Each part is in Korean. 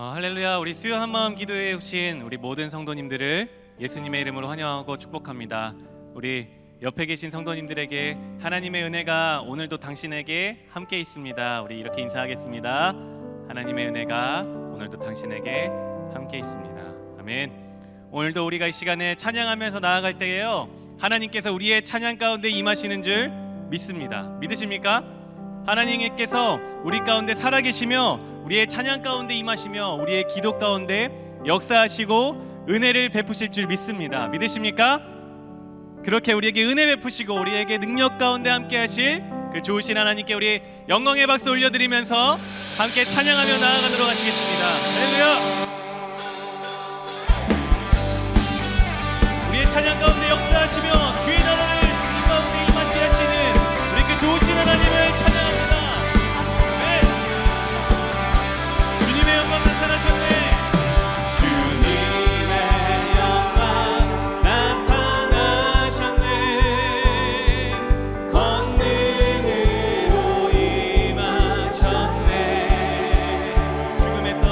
할렐루야. 우리 수요 한마음 기도회에 오신 우리 모든 성도님들을 예수님의 이름으로 환영하고 축복합니다. 우리 옆에 계신 성도님들에게 하나님의 은혜가 오늘도 당신에게 함께 있습니다. 우리 이렇게 인사하겠습니다. 하나님의 은혜가 오늘도 당신에게 함께 있습니다. 아멘. 오늘도 우리가 이 시간에 찬양하면서 나아갈 때에요, 하나님께서 우리의 찬양 가운데 임하시는 줄 믿습니다. 믿으십니까? 하나님께서 우리 가운데 살아계시며 우리의 찬양 가운데 임하시며 우리의 기도 가운데 역사하시고 은혜를 베푸실 줄 믿습니다. 믿으십니까? 그렇게 우리에게 은혜 베푸시고 우리에게 능력 가운데 함께 하실 그 좋으신 하나님께 우리 영광의 박수 올려드리면서 함께 찬양하며 나아가도록 하시겠습니다. 할렐루야. 우리의 찬양 가운데 역사하시며 주의 나라를 우리 가운데 임하시게 하시는 우리 그 좋으신 하나님을 찬양합니다. 네. 주님의 영광 나타나셨네. 주님의 영광 나타나셨네. 권능으로 임하셨네. 죽음에서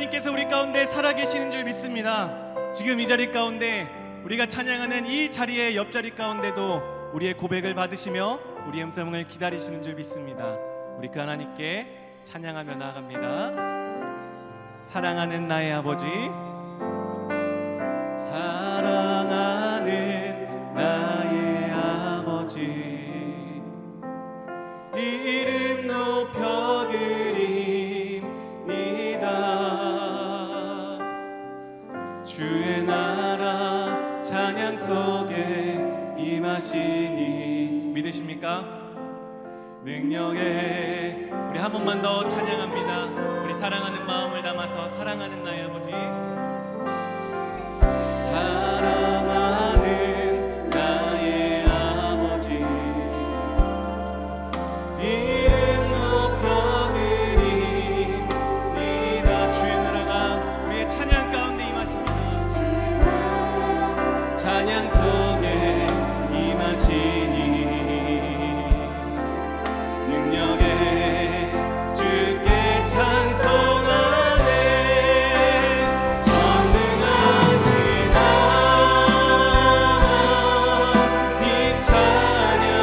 하나님께서 우리 가운데 살아계시는 줄 믿습니다. 지금 이 자리 가운데 우리가 찬양하는 이 자리의 옆자리 가운데도 우리의 고백을 받으시며 우리의 음성을 기다리시는 줄 믿습니다. 우리 그 하나님께 찬양하며 나아갑니다. 사랑하는 나의 아버지, 사랑하는 나의 아버지, 이름 높여드립니다. 주의 나라 찬양 속에 임하시니 믿으십니까? 능력에 우리 한 번만 더 찬양합니다. 우리 사랑하는 마음을 담아서 사랑하는 나의 아버지, 사랑하는 나의 아버지, 이름 높여드립니다. 주의 나라가 우리의 찬양 가운데 임하십니다. 찬양 속에 임하시니 능력에 주께 찬송하네. 전능하신 하나님 찬양,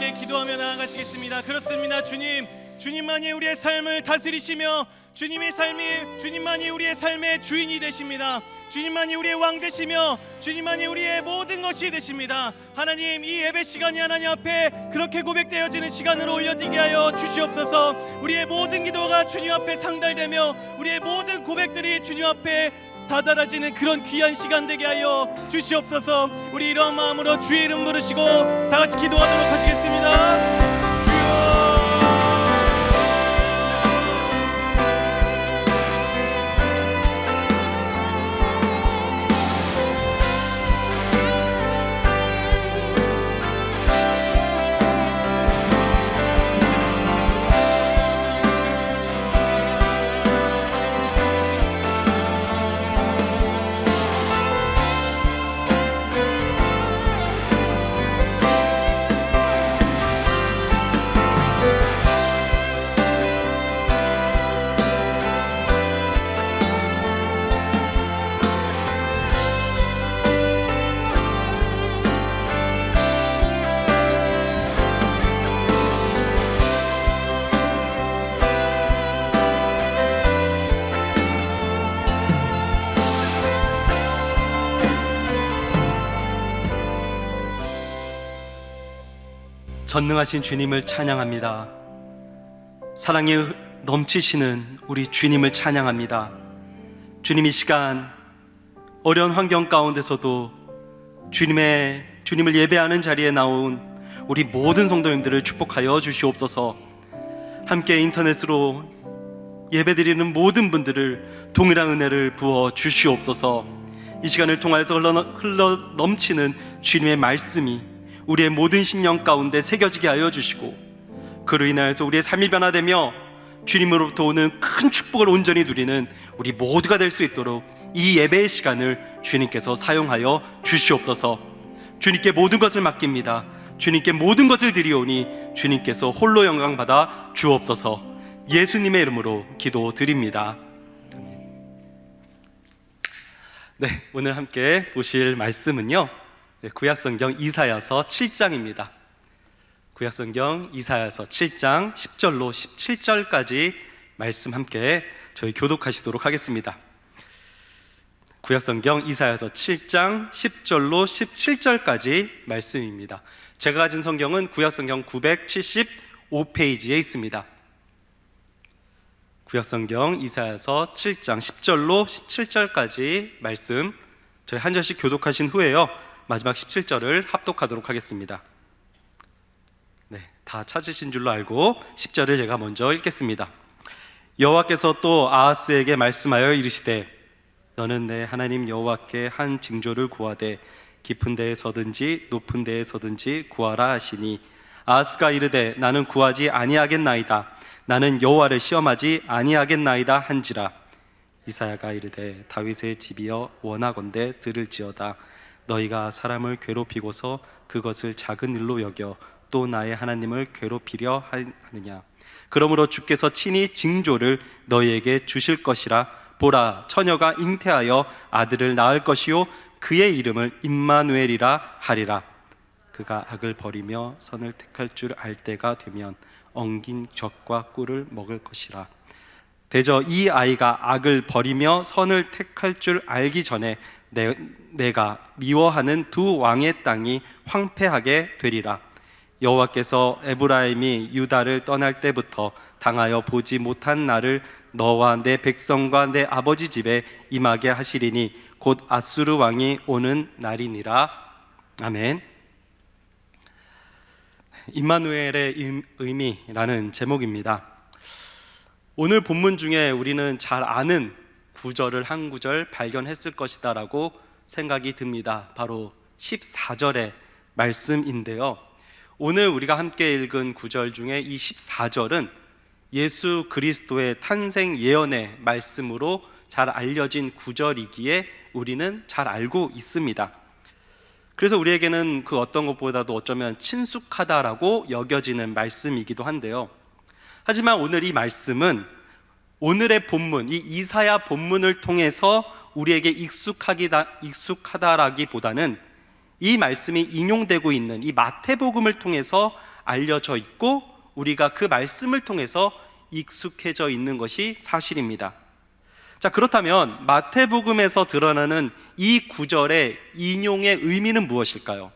함께 기도하며 나아가시겠습니다. 그렇습니다. 주님만이 우리의 삶을 다스리시며 주님만이 우리의 삶의 주인이 되십니다. 주님만이 우리의 왕 되시며 주님만이 우리의 모든 것이 되십니다. 하나님, 이 예배 시간이 하나님 앞에 그렇게 고백되어지는 시간으로 올려지게 하여 주시옵소서. 우리의 모든 기도가 주님 앞에 상달되며 우리의 모든 고백들이 주님 앞에 다다라지는 그런 귀한 시간 되게 하여 주시옵소서. 우리 이러한 마음으로 주의 이름 부르시고 다 같이 기도하도록 하시겠습니다. 주여, 전능하신 주님을 찬양합니다. 사랑에 넘치시는 우리 주님을 찬양합니다. 주님, 이 시간 어려운 환경 가운데서도 주님을 예배하는 자리에 나온 우리 모든 성도님들을 축복하여 주시옵소서. 함께 인터넷으로 예배드리는 모든 분들을 동일한 은혜를 부어 주시옵소서. 이 시간을 통하여서 흘러 넘치는 주님의 말씀이 우리의 모든 심령 가운데 새겨지게 하여 주시고, 그로 인하여서 우리의 삶이 변화되며 주님으로부터 오는 큰 축복을 온전히 누리는 우리 모두가 될 수 있도록 이 예배의 시간을 주님께서 사용하여 주시옵소서. 주님께 모든 것을 맡깁니다. 주님께 모든 것을 드리오니 주님께서 홀로 영광 받아 주옵소서. 예수님의 이름으로 기도드립니다. 네, 오늘 함께 보실 말씀은요, 구약성경 이사야서 7장입니다. 구약성경 이사야서 7장 10절로 17절까지 말씀 함께 저희 교독하시도록 하겠습니다. 구약성경 이사야서 7장 10절로 17절까지 말씀입니다. 제가 가진 성경은 구약성경 975페이지에 있습니다. 구약성경 이사야서 7장 10절로 17절까지 말씀 저희 한 절씩 교독하신 후에요, 마지막 17절을 합독하도록 하겠습니다. 네, 다 찾으신 줄로 알고 10절을 제가 먼저 읽겠습니다. 여호와께서 또 아하스에게 말씀하여 이르시되, 너는 내 하나님 여호와께 한 징조를 구하되 깊은 데에 서든지 높은 데에 서든지 구하라 하시니, 아하스가 이르되 나는 구하지 아니하겠나이다. 나는 여호와를 시험하지 아니하겠나이다 한지라. 이사야가 이르되 다윗의 집이여 원하건대 들을지어다. 너희가 사람을 괴롭히고서 그것을 작은 일로 여겨 또 나의 하나님을 괴롭히려 하느냐. 그러므로 주께서 친히 징조를 너희에게 주실 것이라. 보라, 처녀가 잉태하여 아들을 낳을 것이요 그의 이름을 임마누엘이라 하리라. 그가 악을 버리며 선을 택할 줄 알 때가 되면 엉긴 젖과 꿀을 먹을 것이라. 대저 이 아이가 악을 버리며 선을 택할 줄 알기 전에 내가 미워하는 두 왕의 땅이 황폐하게 되리라. 여호와께서 에브라임이 유다를 떠날 때부터 당하여 보지 못한 날을 너와 내 백성과 내 아버지 집에 임하게 하시리니 곧 아수르 왕이 오는 날이니라. 아멘. 임마누엘의 의미라는 제목입니다. 오늘 본문 중에 우리는 잘 아는 구절을 한 구절 발견했을 것이다 라고 생각이 듭니다. 바로 14절의 말씀인데요, 오늘 우리가 함께 읽은 구절 중에 이 14절은 예수 그리스도의 탄생 예언의 말씀으로 잘 알려진 구절이기에 우리는 잘 알고 있습니다. 그래서 우리에게는 그 어떤 것보다도 어쩌면 친숙하다라고 여겨지는 말씀이기도 한데요, 하지만 오늘 이 말씀은 오늘의 본문, 이 이사야 본문을 통해서 우리에게 익숙하다라기보다는 이 말씀이 인용되고 있는 이 마태복음을 통해서 알려져 있고 우리가 그 말씀을 통해서 익숙해져 있는 것이 사실입니다. 자, 그렇다면 마태복음에서 드러나는 이 구절의 인용의 의미는 무엇일까요?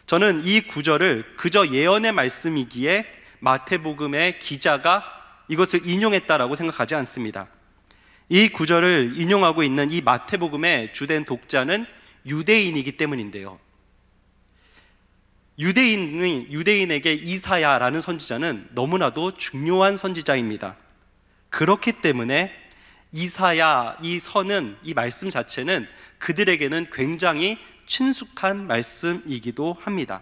저는 이 구절을 그저 예언의 말씀이기에 마태복음의 기자가 이것을 인용했다라고 생각하지 않습니다. 이 구절을 인용하고 있는 이 마태복음의 주된 독자는 유대인이기 때문인데요. 유대인에게 이사야라는 선지자는 너무나도 중요한 선지자입니다. 그렇기 때문에 이사야, 이 선은, 이 말씀 자체는 그들에게는 굉장히 친숙한 말씀이기도 합니다.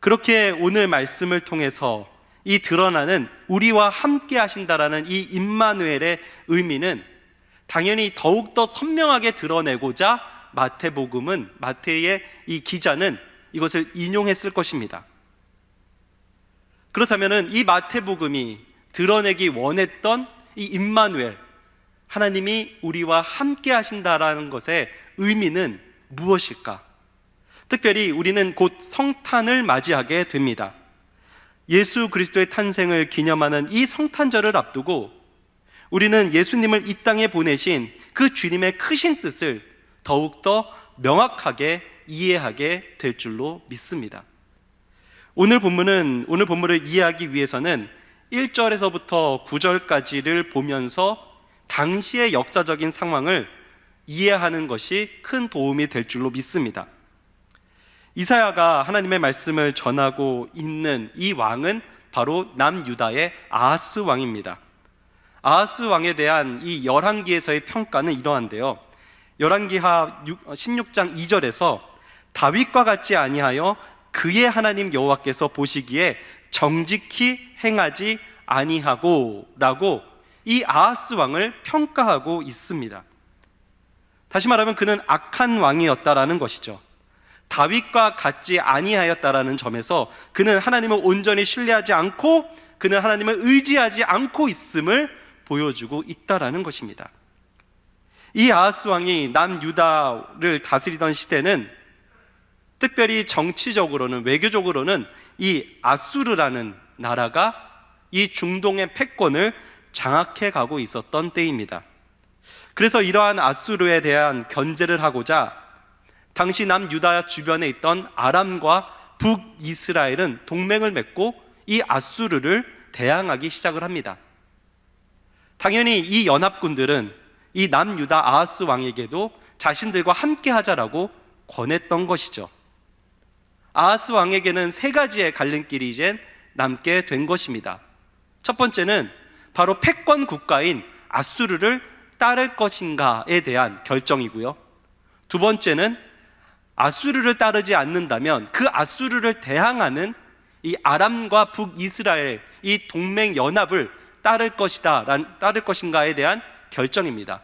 그렇게 오늘 말씀을 통해서 이 드러나는 우리와 함께 하신다라는 이 임마누엘의 의미는 당연히 더욱더 선명하게 드러내고자 마태의 이 기자는 이것을 인용했을 것입니다. 그렇다면 이 마태복음이 드러내기 원했던 이 임마누엘, 하나님이 우리와 함께 하신다라는 것의 의미는 무엇일까? 특별히 우리는 곧 성탄을 맞이하게 됩니다. 예수 그리스도의 탄생을 기념하는 이 성탄절을 앞두고 우리는 예수님을 이 땅에 보내신 그 주님의 크신 뜻을 더욱더 명확하게 이해하게 될 줄로 믿습니다. 오늘 본문을 이해하기 위해서는 1절에서부터 9절까지를 보면서 당시의 역사적인 상황을 이해하는 것이 큰 도움이 될 줄로 믿습니다. 이사야가 하나님의 말씀을 전하고 있는 이 왕은 바로 남유다의 아하스 왕입니다. 아하스 왕에 대한 이 열왕기에서의 평가는 이러한데요. 열왕기하 16장 2절에서 다윗과 같지 아니하여 그의 하나님 여호와께서 보시기에 정직히 행하지 아니하고 라고 이 아하스 왕을 평가하고 있습니다. 다시 말하면 그는 악한 왕이었다라는 것이죠. 다윗과 같지 아니하였다라는 점에서 그는 하나님을 온전히 신뢰하지 않고 그는 하나님을 의지하지 않고 있음을 보여주고 있다라는 것입니다. 이 아하스 왕이 남유다를 다스리던 시대는 특별히 정치적으로는, 외교적으로는 이 아수르라는 나라가 이 중동의 패권을 장악해 가고 있었던 때입니다. 그래서 이러한 아수르에 대한 견제를 하고자 당시 남유다 주변에 있던 아람과 북이스라엘은 동맹을 맺고 이 아수르를 대항하기 시작을 합니다. 당연히 이 연합군들은 이 남유다 아하스 왕에게도 자신들과 함께 하자라고 권했던 것이죠. 아하스 왕에게는 세 가지의 갈림길이 이제 남게 된 것입니다. 첫 번째는 바로 패권 국가인 아수르를 따를 것인가에 대한 결정이고요. 두 번째는 아수르를 따르지 않는다면 그 아수르를 대항하는 이 아람과 북이스라엘 이 동맹 연합을 따를 것인가에 대한 결정입니다.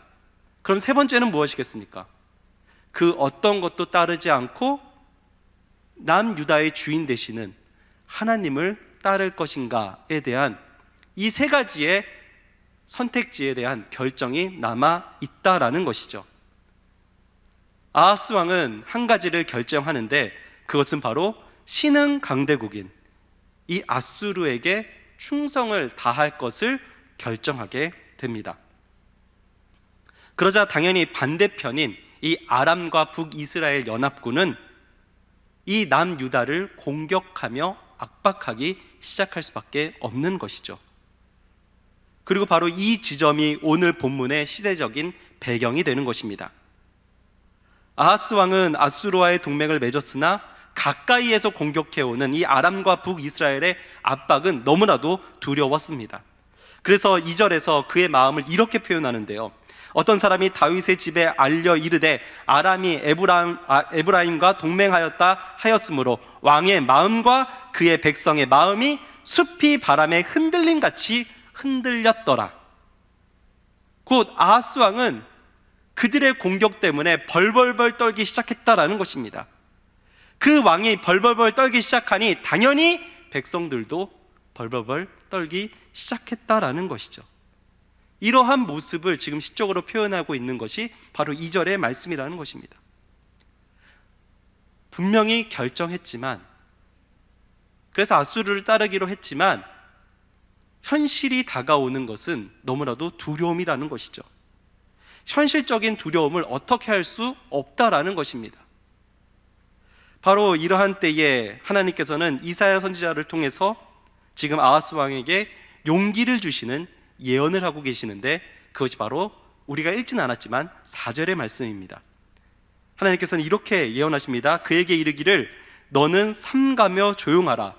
그럼 세 번째는 무엇이겠습니까? 그 어떤 것도 따르지 않고 남유다의 주인 되시는 하나님을 따를 것인가에 대한 이 세 가지의 선택지에 대한 결정이 남아 있다라는 것이죠. 아하스 왕은 한 가지를 결정하는데 그것은 바로 신흥 강대국인 이 아수르에게 충성을 다할 것을 결정하게 됩니다. 그러자 당연히 반대편인 이 아람과 북이스라엘 연합군은 이 남유다를 공격하며 압박하기 시작할 수밖에 없는 것이죠. 그리고 바로 이 지점이 오늘 본문의 시대적인 배경이 되는 것입니다. 아하스 왕은 아수르와의 동맹을 맺었으나 가까이에서 공격해오는 이 아람과 북이스라엘의 압박은 너무나도 두려웠습니다. 그래서 2절에서 그의 마음을 이렇게 표현하는데요. 어떤 사람이 다윗의 집에 알려 이르되 아람이 에브라임과 동맹하였다 하였으므로 왕의 마음과 그의 백성의 마음이 숲이 바람에 흔들림같이 흔들렸더라. 곧 아하스 왕은 그들의 공격 때문에 벌벌벌 떨기 시작했다라는 것입니다. 그 왕이 벌벌벌 떨기 시작하니 당연히 백성들도 벌벌벌 떨기 시작했다라는 것이죠. 이러한 모습을 지금 시적으로 표현하고 있는 것이 바로 2절의 말씀이라는 것입니다. 분명히 결정했지만 그래서 아수르를 따르기로 했지만 현실이 다가오는 것은 너무나도 두려움이라는 것이죠. 현실적인 두려움을 어떻게 할 수 없다라는 것입니다. 바로 이러한 때에 하나님께서는 이사야 선지자를 통해서 지금 아하스 왕에게 용기를 주시는 예언을 하고 계시는데, 그것이 바로 우리가 읽지는 않았지만 4절의 말씀입니다. 하나님께서는 이렇게 예언하십니다. 그에게 이르기를 너는 삼가며 조용하라.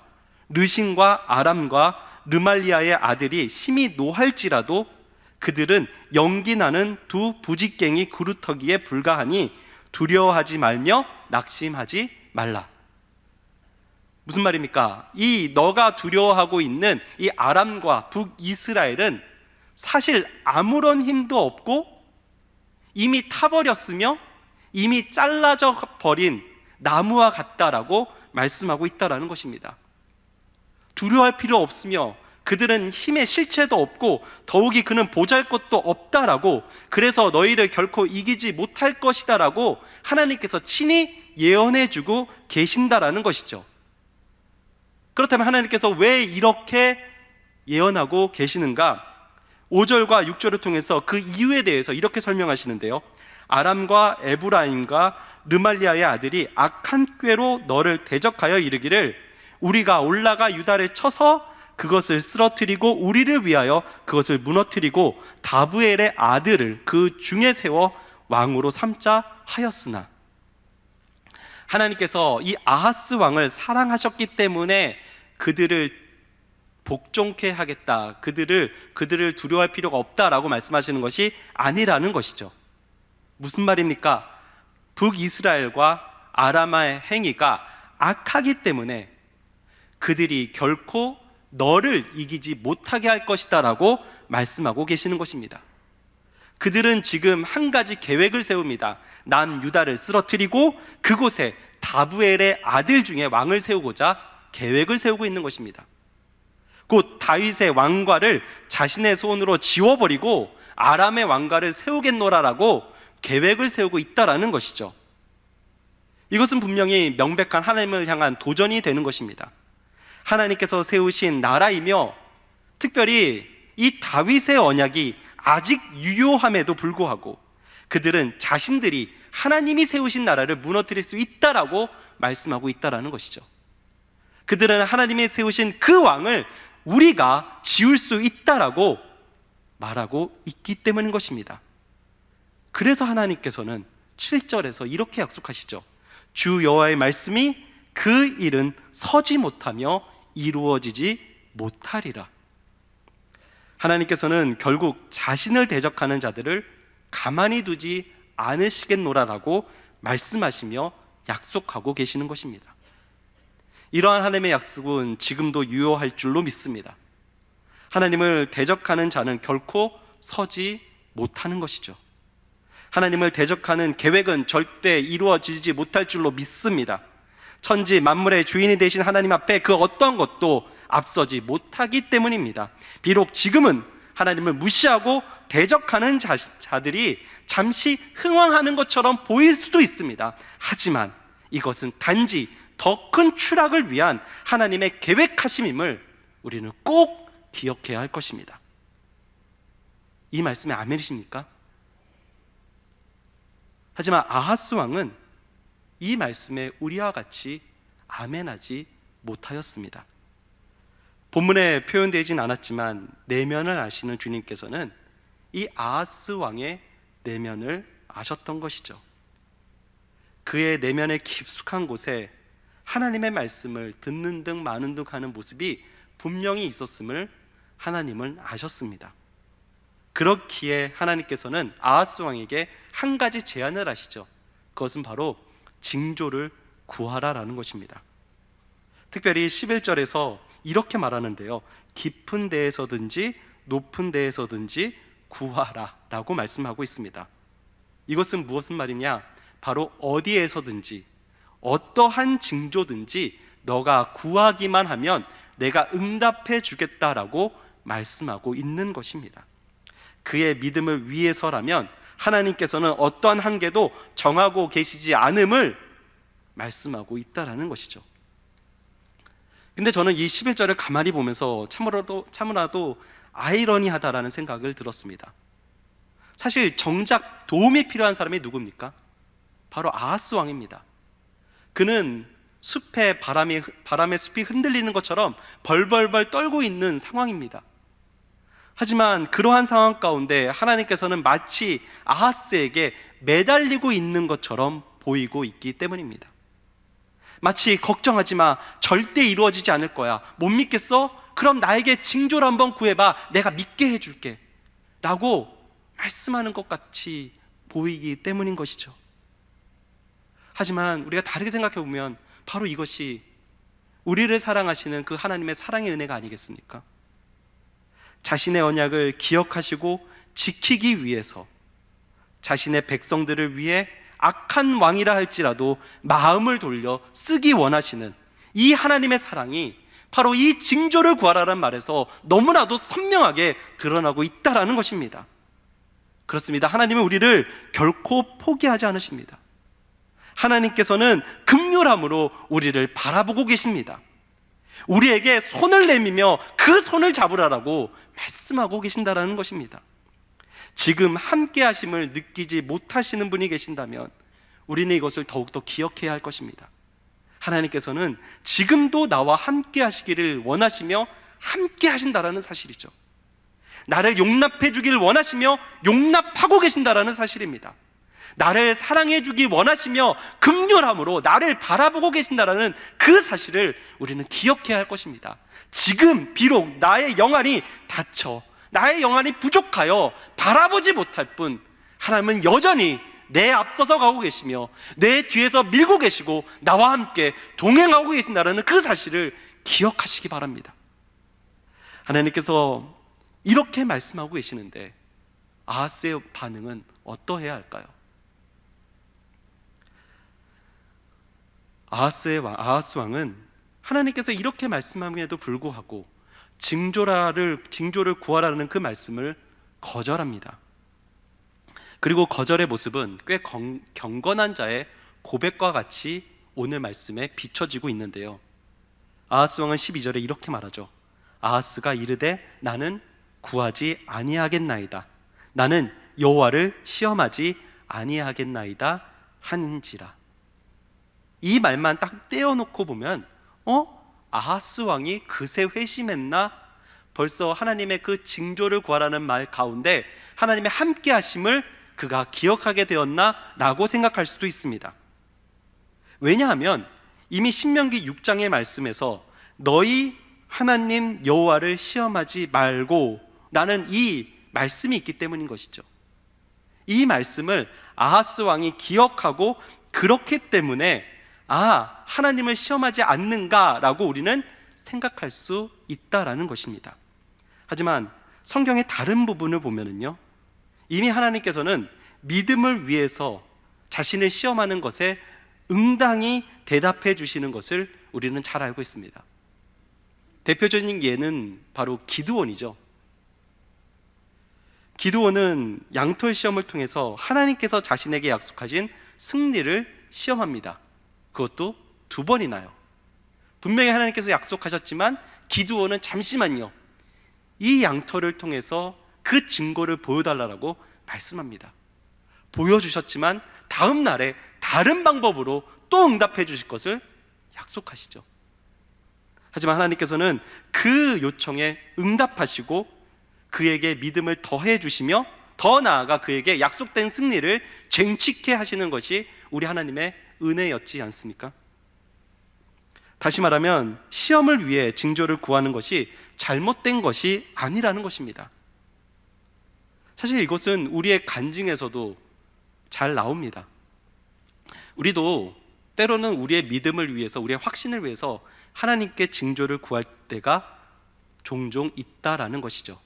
르신과 아람과 르말리아의 아들이 심히 노할지라도 그들은 연기 나는 두 부직갱이 그루터기에 불과하니 두려워하지 말며 낙심하지 말라. 무슨 말입니까? 이 너가 두려워하고 있는 이 아람과 북이스라엘은 사실 아무런 힘도 없고 이미 타버렸으며 이미 잘라져 버린 나무와 같다라고 말씀하고 있다라는 것입니다. 두려워할 필요 없으며 그들은 힘의 실체도 없고 더욱이 그는 보잘것도 없다라고, 그래서 너희를 결코 이기지 못할 것이다라고 하나님께서 친히 예언해주고 계신다라는 것이죠. 그렇다면 하나님께서 왜 이렇게 예언하고 계시는가? 5절과 6절을 통해서 그 이유에 대해서 이렇게 설명하시는데요. 아람과 에브라임과 르말리아의 아들이 악한 꾀로 너를 대적하여 이르기를 우리가 올라가 유다를 쳐서 그것을 쓰러뜨리고 우리를 위하여 그것을 무너뜨리고 다브엘의 아들을 그 중에 세워 왕으로 삼자 하였으나, 하나님께서 이 아하스 왕을 사랑하셨기 때문에 그들을 복종케 하겠다, 그들을 두려워할 필요가 없다라고 말씀하시는 것이 아니라는 것이죠. 무슨 말입니까? 북이스라엘과 아람의 행위가 악하기 때문에 그들이 결코 너를 이기지 못하게 할 것이다 라고 말씀하고 계시는 것입니다. 그들은 지금 한 가지 계획을 세웁니다. 남유다를 쓰러뜨리고 그곳에 다브엘의 아들 중에 왕을 세우고자 계획을 세우고 있는 것입니다. 곧 다윗의 왕과를 자신의 손으로 지워버리고 아람의 왕과를 세우겠노라라고 계획을 세우고 있다라는 것이죠. 이것은 분명히 명백한 하나님을 향한 도전이 되는 것입니다. 하나님께서 세우신 나라이며 특별히 이 다윗의 언약이 아직 유효함에도 불구하고 그들은 자신들이 하나님이 세우신 나라를 무너뜨릴 수 있다라고 말씀하고 있다라는 것이죠. 그들은 하나님이 세우신 그 왕을 우리가 지울 수 있다라고 말하고 있기 때문인 것입니다. 그래서 하나님께서는 7절에서 이렇게 약속하시죠. 주 여호와의 말씀이 그 일은 서지 못하며 이루어지지 못하리라. 하나님께서는 결국 자신을 대적하는 자들을 가만히 두지 않으시겠노라라고 말씀하시며 약속하고 계시는 것입니다. 이러한 하나님의 약속은 지금도 유효할 줄로 믿습니다. 하나님을 대적하는 자는 결코 서지 못하는 것이죠. 하나님을 대적하는 계획은 절대 이루어지지 못할 줄로 믿습니다. 천지 만물의 주인이 되신 하나님 앞에 그 어떤 것도 앞서지 못하기 때문입니다. 비록 지금은 하나님을 무시하고 대적하는 자들이 잠시 흥황하는 것처럼 보일 수도 있습니다. 하지만 이것은 단지 더 큰 추락을 위한 하나님의 계획하심임을 우리는 꼭 기억해야 할 것입니다. 이 말씀에 아멘이십니까? 하지만 아하스 왕은 이 말씀에 우리와 같이 아멘하지 못하였습니다. 본문에 표현되진 않았지만 내면을 아시는 주님께서는 이 아하스 왕의 내면을 아셨던 것이죠. 그의 내면의 깊숙한 곳에 하나님의 말씀을 듣는 등 마는 등 하는 모습이 분명히 있었음을 하나님은 아셨습니다. 그렇기에 하나님께서는 아하스 왕에게 한 가지 제안을 하시죠. 그것은 바로 징조를 구하라라는 것입니다. 특별히 11절에서 이렇게 말하는데요. 깊은 데에서든지 높은 데에서든지 구하라 라고 말씀하고 있습니다. 이것은 무엇인 말이냐? 바로 어디에서든지 어떠한 징조든지 너가 구하기만 하면 내가 응답해 주겠다라고 말씀하고 있는 것입니다. 그의 믿음을 위해서라면 하나님께서는 어떠한 한계도 정하고 계시지 않음을 말씀하고 있다라는 것이죠. 근데 저는 이 11절을 가만히 보면서 참으라도 아이러니하다라는 생각을 들었습니다. 사실 정작 도움이 필요한 사람이 누굽니까? 바로 아하스 왕입니다. 그는 숲에 바람의 숲이 흔들리는 것처럼 벌벌벌 떨고 있는 상황입니다. 하지만 그러한 상황 가운데 하나님께서는 마치 아하스에게 매달리고 있는 것처럼 보이고 있기 때문입니다. 마치 걱정하지 마, 절대 이루어지지 않을 거야, 못 믿겠어? 그럼 나에게 징조를 한번 구해봐, 내가 믿게 해줄게 라고 말씀하는 것 같이 보이기 때문인 것이죠. 하지만 우리가 다르게 생각해 보면 바로 이것이 우리를 사랑하시는 그 하나님의 사랑의 은혜가 아니겠습니까? 자신의 언약을 기억하시고 지키기 위해서 자신의 백성들을 위해 악한 왕이라 할지라도 마음을 돌려 쓰기 원하시는 이 하나님의 사랑이 바로 이 징조를 구하라는 말에서 너무나도 선명하게 드러나고 있다라는 것입니다. 그렇습니다. 하나님은 우리를 결코 포기하지 않으십니다. 하나님께서는 긍휼함으로 우리를 바라보고 계십니다. 우리에게 손을 내밀며 그 손을 잡으라라고 말씀하고 계신다라는 것입니다. 지금 함께 하심을 느끼지 못하시는 분이 계신다면 우리는 이것을 더욱더 기억해야 할 것입니다. 하나님께서는 지금도 나와 함께 하시기를 원하시며 함께 하신다라는 사실이죠. 나를 용납해 주길 원하시며 용납하고 계신다라는 사실입니다. 나를 사랑해 주길 원하시며 긍휼함으로 나를 바라보고 계신다라는 그 사실을 우리는 기억해야 할 것입니다. 지금 비록 나의 영안이 닫혀 나의 영안이 부족하여 바라보지 못할 뿐 하나님은 여전히 내 앞서서 가고 계시며 내 뒤에서 밀고 계시고 나와 함께 동행하고 계신다라는 그 사실을 기억하시기 바랍니다. 하나님께서 이렇게 말씀하고 계시는데 아하스의 반응은 어떠해야 할까요? 아하스 왕은 하나님께서 이렇게 말씀함에도 불구하고 징조를 구하라는 그 말씀을 거절합니다. 그리고 거절의 모습은 꽤 경건한 자의 고백과 같이 오늘 말씀에 비춰지고 있는데요. 아하스 왕은 12절에 이렇게 말하죠. 아하스가 이르되 나는 구하지 아니하겠나이다. 나는 여호와를 시험하지 아니하겠나이다 하는지라. 이 말만 딱 떼어놓고 보면 아하스 왕이 그새 회심했나? 벌써 하나님의 그 징조를 구하라는 말 가운데 하나님의 함께 하심을 그가 기억하게 되었나? 라고 생각할 수도 있습니다. 왜냐하면 이미 신명기 6장의 말씀에서 너희 하나님 여호와를 시험하지 말고 라는 이 말씀이 있기 때문인 것이죠. 이 말씀을 아하스 왕이 기억하고 그렇기 때문에 하나님을 시험하지 않는가라고 우리는 생각할 수 있다라는 것입니다. 하지만 성경의 다른 부분을 보면은요, 이미 하나님께서는 믿음을 위해서 자신을 시험하는 것에 응당히 대답해 주시는 것을 우리는 잘 알고 있습니다. 대표적인 예는 바로 기드온이죠. 기드온은 양털 시험을 통해서 하나님께서 자신에게 약속하신 승리를 시험합니다. 그것도 2번이나요. 분명히 하나님께서 약속하셨지만 기드온은 잠시만요, 이 양털을 통해서 그 증거를 보여달라고 말씀합니다. 보여주셨지만 다음 날에 다른 방법으로 또 응답해 주실 것을 약속하시죠. 하지만 하나님께서는 그 요청에 응답하시고 그에게 믿음을 더해 주시며 더 나아가 그에게 약속된 승리를 쟁취케 하시는 것이 우리 하나님의 은혜였지 않습니까? 다시 말하면 시험을 위해 징조를 구하는 것이 잘못된 것이 아니라는 것입니다. 사실 이것은 우리의 간증에서도 잘 나옵니다. 우리도 때로는 우리의 믿음을 위해서, 우리의 확신을 위해서 하나님께 징조를 구할 때가 종종 있다라는 것이죠.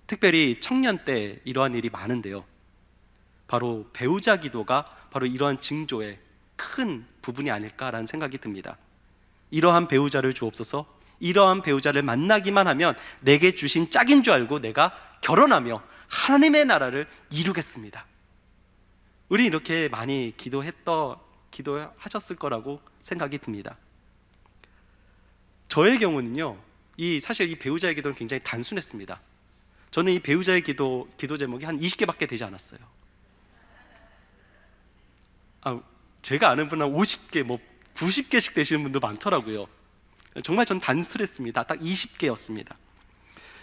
특별히 청년 때 이러한 일이 많은데요, 바로 배우자 기도가 바로 이러한 징조의 큰 부분이 아닐까라는 생각이 듭니다. 이러한 배우자를 주옵소서, 이러한 배우자를 만나기만 하면 내게 주신 짝인 줄 알고 내가 결혼하며 하나님의 나라를 이루겠습니다. 우리 이렇게 많이 기도하셨을 거라고 생각이 듭니다. 저의 경우는요, 사실 이 배우자의 기도는 굉장히 단순했습니다. 저는 이 배우자의 기도 제목이 한 20개밖에 되지 않았어요. 제가 아는 분은 50개, 90개씩 되시는 분도 많더라고요. 정말 전 단순했습니다. 딱 20개였습니다.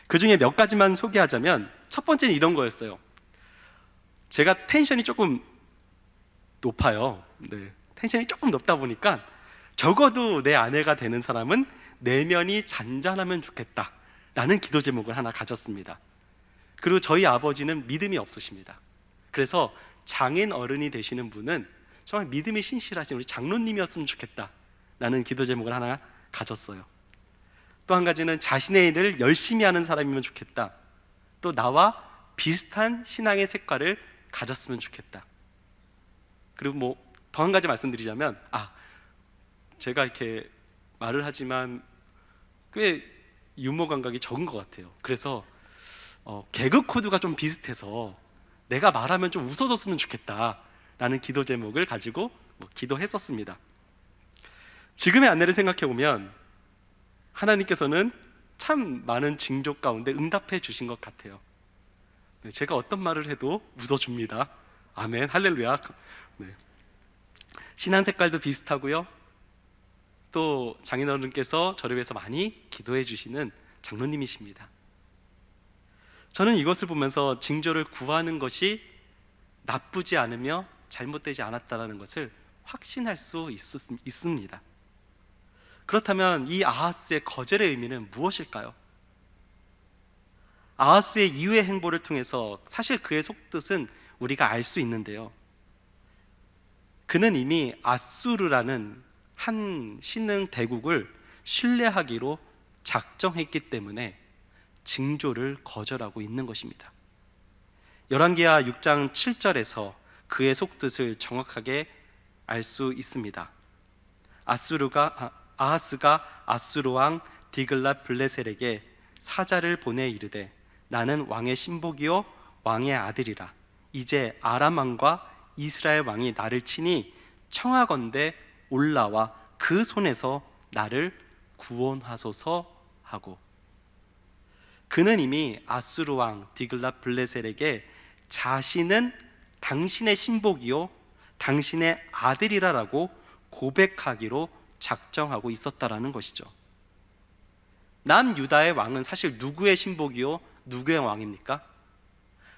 그 중에 몇 가지만 소개하자면, 첫 번째는 이런 거였어요. 제가 텐션이 조금 높아요. 네, 텐션이 조금 높다 보니까 적어도 내 아내가 되는 사람은 내면이 잔잔하면 좋겠다 라는 기도 제목을 하나 가졌습니다. 그리고 저희 아버지는 믿음이 없으십니다. 그래서 장인 어른이 되시는 분은 정말 믿음이 신실하신 우리 장로님이었으면 좋겠다 라는 기도 제목을 하나 가졌어요. 또 한 가지는 자신의 일을 열심히 하는 사람이면 좋겠다, 또 나와 비슷한 신앙의 색깔을 가졌으면 좋겠다. 그리고 더 한 가지 말씀드리자면, 제가 이렇게 말을 하지만 꽤 유머 감각이 적은 것 같아요. 그래서 개그 코드가 좀 비슷해서 내가 말하면 좀 웃어줬으면 좋겠다 라는 기도 제목을 가지고 기도했었습니다. 지금의 아내를 생각해 보면 하나님께서는 참 많은 징조 가운데 응답해 주신 것 같아요. 네, 제가 어떤 말을 해도 웃어줍니다. 아멘, 할렐루야. 네. 신앙 색깔도 비슷하고요, 또 장인어른께서 저를 위해서 많이 기도해 주시는 장로님이십니다. 저는 이것을 보면서 징조를 구하는 것이 나쁘지 않으며 잘못되지 않았다는 것을 확신할 수 있습니다. 그렇다면 이 아하스의 거절의 의미는 무엇일까요? 아하스의 이후의 행보를 통해서 사실 그의 속뜻은 우리가 알 수 있는데요, 그는 이미 아수르라는 한 신흥 대국을 신뢰하기로 작정했기 때문에 징조를 거절하고 있는 것입니다. 열왕기하 6장 7절에서 그의 속뜻을 정확하게 알 수 있습니다. 아하스가 아수르 왕 디글랏 블레셀에게 사자를 보내 이르되, 나는 왕의 신복이요 왕의 아들이라. 이제 아람 왕과 이스라엘 왕이 나를 치니 청하건대 올라와 그 손에서 나를 구원하소서 하고, 그는 이미 아수르 왕 디글랏 블레셀에게 자신은 당신의 신복이요 당신의 아들이라라고 고백하기로 작정하고 있었다라는 것이죠. 남유다의 왕은 사실 누구의 신복이요 누구의 왕입니까?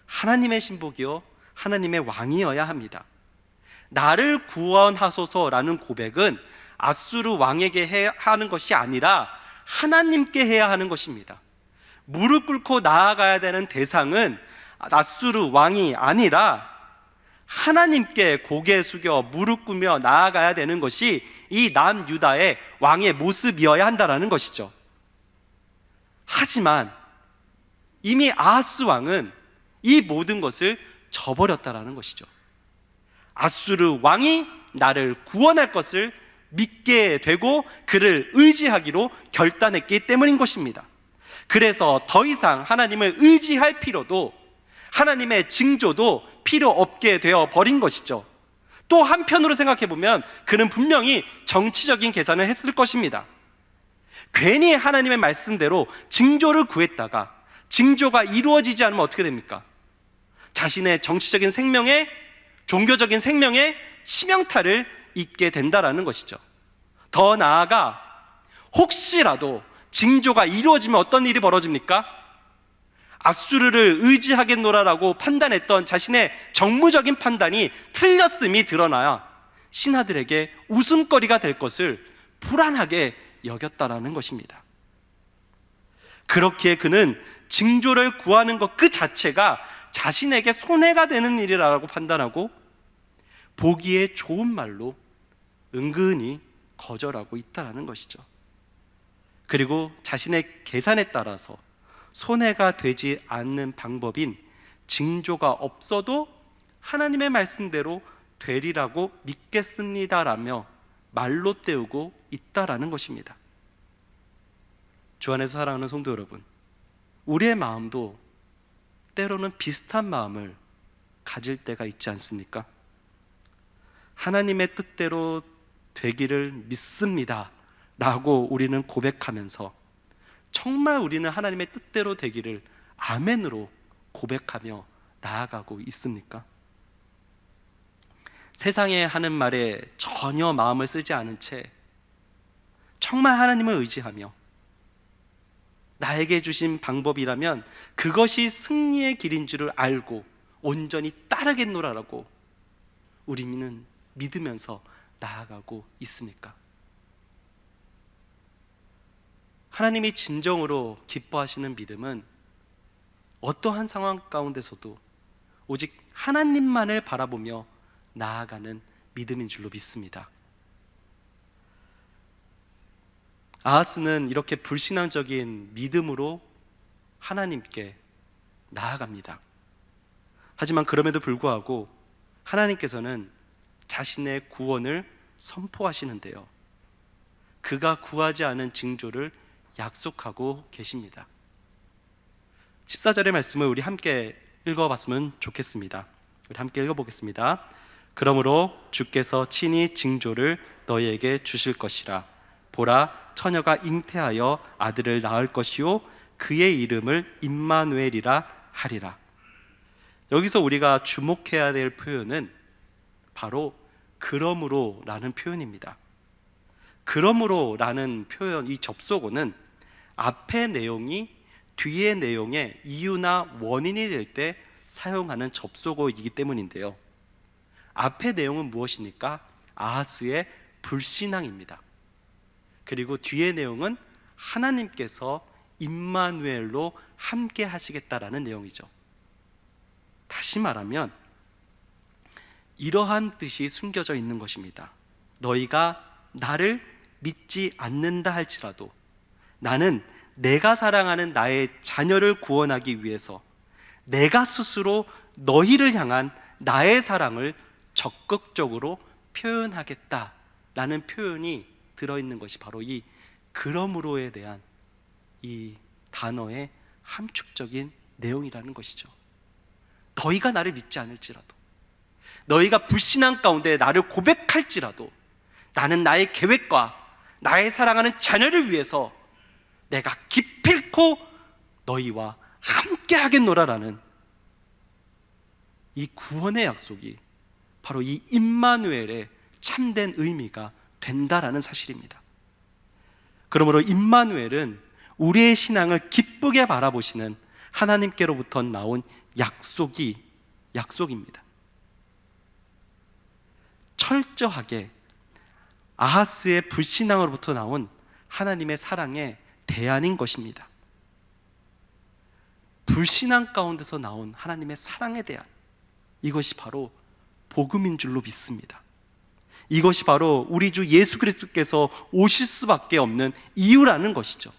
하나님의 신복이요 하나님의 왕이어야 합니다. 나를 구원하소서라는 고백은 아수르 왕에게 해야 하는 것이 아니라 하나님께 해야 하는 것입니다. 무릎 꿇고 나아가야 되는 대상은 아수르 왕이 아니라 하나님께 고개 숙여 무릎 꿇며 나아가야 되는 것이 이 남유다의 왕의 모습이어야 한다는 것이죠. 하지만 이미 아하스 왕은 이 모든 것을 저버렸다는 것이죠. 아수르 왕이 나를 구원할 것을 믿게 되고 그를 의지하기로 결단했기 때문인 것입니다. 그래서 더 이상 하나님을 의지할 필요도, 하나님의 징조도 필요 없게 되어 버린 것이죠. 또 한편으로 생각해 보면 그는 분명히 정치적인 계산을 했을 것입니다. 괜히 하나님의 말씀대로 징조를 구했다가 징조가 이루어지지 않으면 어떻게 됩니까? 자신의 정치적인 생명에, 종교적인 생명에 치명타를 입게 된다라는 것이죠. 더 나아가 혹시라도 징조가 이루어지면 어떤 일이 벌어집니까? 아수르를 의지하겠노라라고 판단했던 자신의 정무적인 판단이 틀렸음이 드러나야 신하들에게 웃음거리가 될 것을 불안하게 여겼다라는 것입니다. 그렇기에 그는 징조를 구하는 것 그 자체가 자신에게 손해가 되는 일이라고 판단하고 보기에 좋은 말로 은근히 거절하고 있다는 것이죠. 그리고 자신의 계산에 따라서 손해가 되지 않는 방법인 징조가 없어도 하나님의 말씀대로 되리라고 믿겠습니다라며 말로 때우고 있다라는 것입니다. 주 안에서 사랑하는 성도 여러분, 우리의 마음도 때로는 비슷한 마음을 가질 때가 있지 않습니까? 하나님의 뜻대로 되기를 믿습니다 라고 우리는 고백하면서 정말 우리는 하나님의 뜻대로 되기를 아멘으로 고백하며 나아가고 있습니까? 세상에 하는 말에 전혀 마음을 쓰지 않은 채 정말 하나님을 의지하며 나에게 주신 방법이라면 그것이 승리의 길인 줄을 알고 온전히 따르겠노라라고 우리는 믿으면서 나아가고 있습니까? 하나님이 진정으로 기뻐하시는 믿음은 어떠한 상황 가운데서도 오직 하나님만을 바라보며 나아가는 믿음인 줄로 믿습니다. 아하스는 이렇게 불신앙적인 믿음으로 하나님께 나아갑니다. 하지만 그럼에도 불구하고 하나님께서는 자신의 구원을 선포하시는데요, 그가 구하지 않은 징조를 약속하고 계십니다. 14절의 말씀을 우리 함께 읽어봤으면 좋겠습니다. 우리 함께 읽어보겠습니다. 그러므로 주께서 친히 징조를 너희에게 주실 것이라. 보라, 처녀가 잉태하여 아들을 낳을 것이요 그의 이름을 임마누엘이라 하리라. 여기서 우리가 주목해야 될 표현은 바로 그러므로라는 표현입니다. 그러므로라는 표현, 이 접속어는 앞의 내용이 뒤의 내용의 이유나 원인이 될 때 사용하는 접속어이기 때문인데요, 앞의 내용은 무엇입니까? 아하스의 불신앙입니다. 그리고 뒤의 내용은 하나님께서 임마누엘로 함께 하시겠다라는 내용이죠. 다시 말하면 이러한 뜻이 숨겨져 있는 것입니다. 너희가 나를 믿지 않는다 할지라도 나는 내가 사랑하는 나의 자녀를 구원하기 위해서 내가 스스로 너희를 향한 나의 사랑을 적극적으로 표현하겠다라는 표현이 들어있는 것이 바로 이 그러므로에 대한 이 단어의 함축적인 내용이라는 것이죠. 너희가 나를 믿지 않을지라도, 너희가 불신앙 가운데 나를 고백할지라도 나는 나의 계획과 나의 사랑하는 자녀를 위해서 내가 기필코 너희와 함께 하겠노라라는 이 구원의 약속이 바로 이 임마누엘의 참된 의미가 된다라는 사실입니다. 그러므로 임마누엘은 우리의 신앙을 기쁘게 바라보시는 하나님께로부터 나온 약속입니다. 철저하게 아하스의 불신앙으로부터 나온 하나님의 사랑의 대안인 것입니다. 불신앙 가운데서 나온 하나님의 사랑에 대한, 이것이 바로 복음인 줄로 믿습니다. 이것이 바로 우리 주 예수 그리스도께서 오실 수밖에 없는 이유라는 것이죠.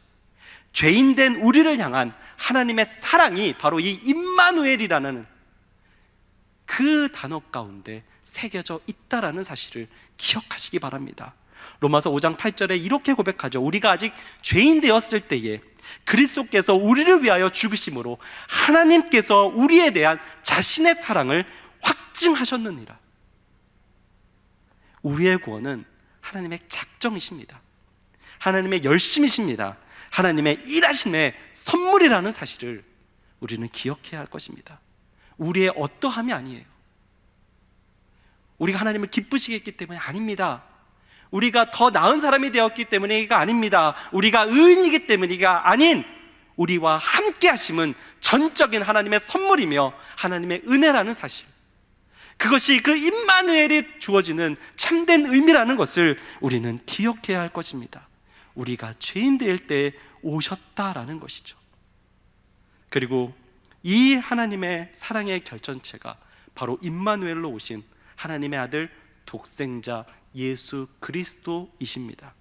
죄인된 우리를 향한 하나님의 사랑이 바로 이 임마누엘이라는 그 단어 가운데 새겨져 있다라는 사실을 기억하시기 바랍니다. 로마서 5장 8절에 이렇게 고백하죠. 우리가 아직 죄인 되었을 때에 그리스도께서 우리를 위하여 죽으심으로 하나님께서 우리에 대한 자신의 사랑을 확증하셨느니라. 우리의 구원은 하나님의 작정이십니다. 하나님의 열심이십니다. 하나님의 일하심의 선물이라는 사실을 우리는 기억해야 할 것입니다. 우리의 어떠함이 아니에요. 우리가 하나님을 기쁘시게 했기 때문에 아닙니다. 우리가 더 나은 사람이 되었기 때문에가 아닙니다. 우리가 의인이기 때문이가 아닌 우리와 함께 하심은 전적인 하나님의 선물이며 하나님의 은혜라는 사실, 그것이 그 임마누엘이 주어지는 참된 의미라는 것을 우리는 기억해야 할 것입니다. 우리가 죄인 될 때 오셨다라는 것이죠. 그리고 이 하나님의 사랑의 결정체가 바로 임마누엘로 오신 하나님의 아들 독생자 예수 그리스도이십니다.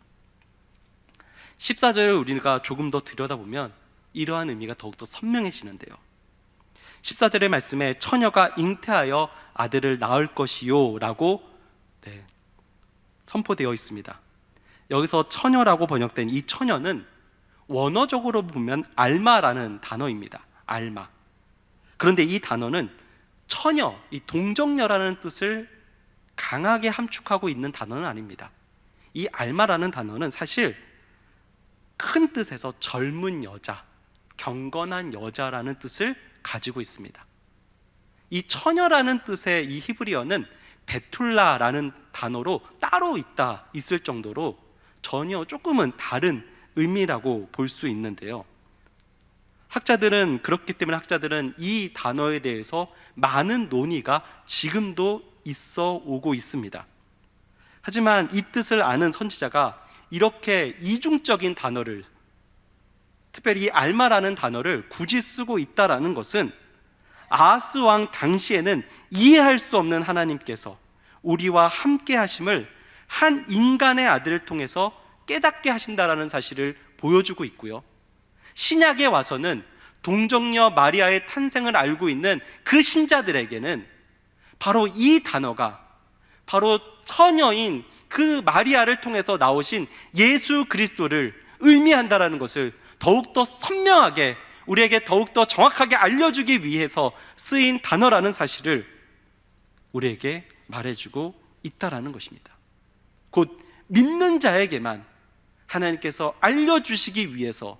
14절을 우리가 조금 더 들여다보면 이러한 의미가 더욱더 선명해지는데요, 14절의 말씀에 처녀가 잉태하여 아들을 낳을 것이요 라고 선포되어 있습니다. 여기서 처녀라고 번역된 이 처녀는 원어적으로 보면 알마라는 단어입니다. 알마. 그런데 이 단어는 처녀, 이 동정녀라는 뜻을 강하게 함축하고 있는 단어는 아닙니다. 이 알마라는 단어는 사실 큰 뜻에서 젊은 여자, 경건한 여자라는 뜻을 가지고 있습니다. 이 처녀라는 뜻의 이 히브리어는 베툴라라는 단어로 따로 있을 정도로 전혀 조금은 다른 의미라고 볼 수 있는데요. 그렇기 때문에 학자들은 이 단어에 대해서 많은 논의가 지금도 있어 오고 있습니다. 하지만 이 뜻을 아는 선지자가 이렇게 이중적인 단어를, 특별히 이 알마라는 단어를 굳이 쓰고 있다라는 것은 아하스 왕 당시에는 이해할 수 없는 하나님께서 우리와 함께 하심을 한 인간의 아들을 통해서 깨닫게 하신다라는 사실을 보여주고 있고요, 신약에 와서는 동정녀 마리아의 탄생을 알고 있는 그 신자들에게는 바로 이 단어가 바로 처녀인 그 마리아를 통해서 나오신 예수 그리스도를 의미한다라는 것을 더욱더 선명하게, 우리에게 더욱더 정확하게 알려주기 위해서 쓰인 단어라는 사실을 우리에게 말해주고 있다라는 것입니다. 곧 믿는 자에게만 하나님께서 알려주시기 위해서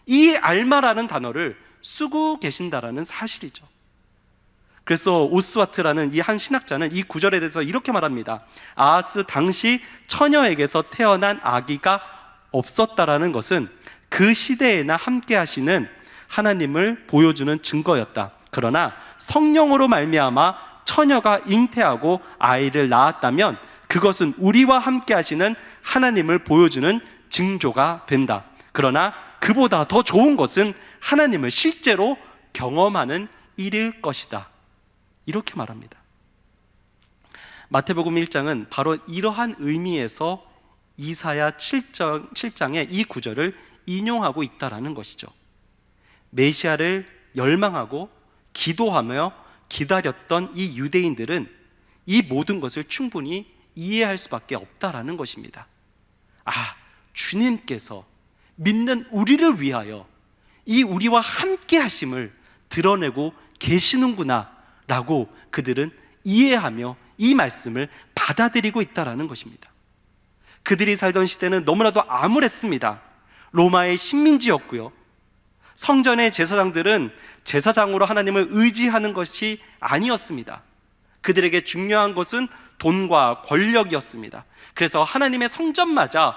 이 알마라는 단어를 쓰고 계신다라는 사실이죠. 그래서 오스와트라는 이 한 신학자는 이 구절에 대해서 이렇게 말합니다. 아하스 당시 처녀에게서 태어난 아기가 없었다라는 것은 그 시대에나 함께 하시는 하나님을 보여주는 증거였다. 그러나 성령으로 말미암아 처녀가 잉태하고 아이를 낳았다면 그것은 우리와 함께 하시는 하나님을 보여주는 징조가 된다. 그러나 그보다 더 좋은 것은 하나님을 실제로 경험하는 일일 것이다. 이렇게 말합니다. 마태복음 1장은 바로 이러한 의미에서 이사야 7장의 이 구절을 인용하고 있다라는 것이죠. 메시아를 열망하고 기도하며 기다렸던 이 유대인들은 이 모든 것을 충분히 이해할 수밖에 없다라는 것입니다. 주님께서 믿는 우리를 위하여 이 우리와 함께 하심을 드러내고 계시는구나 라고 그들은 이해하며 이 말씀을 받아들이고 있다라는 것입니다. 그들이 살던 시대는 너무나도 암울했습니다. 로마의 식민지였고요, 성전의 제사장들은 제사장으로 하나님을 의지하는 것이 아니었습니다. 그들에게 중요한 것은 돈과 권력이었습니다. 그래서 하나님의 성전마저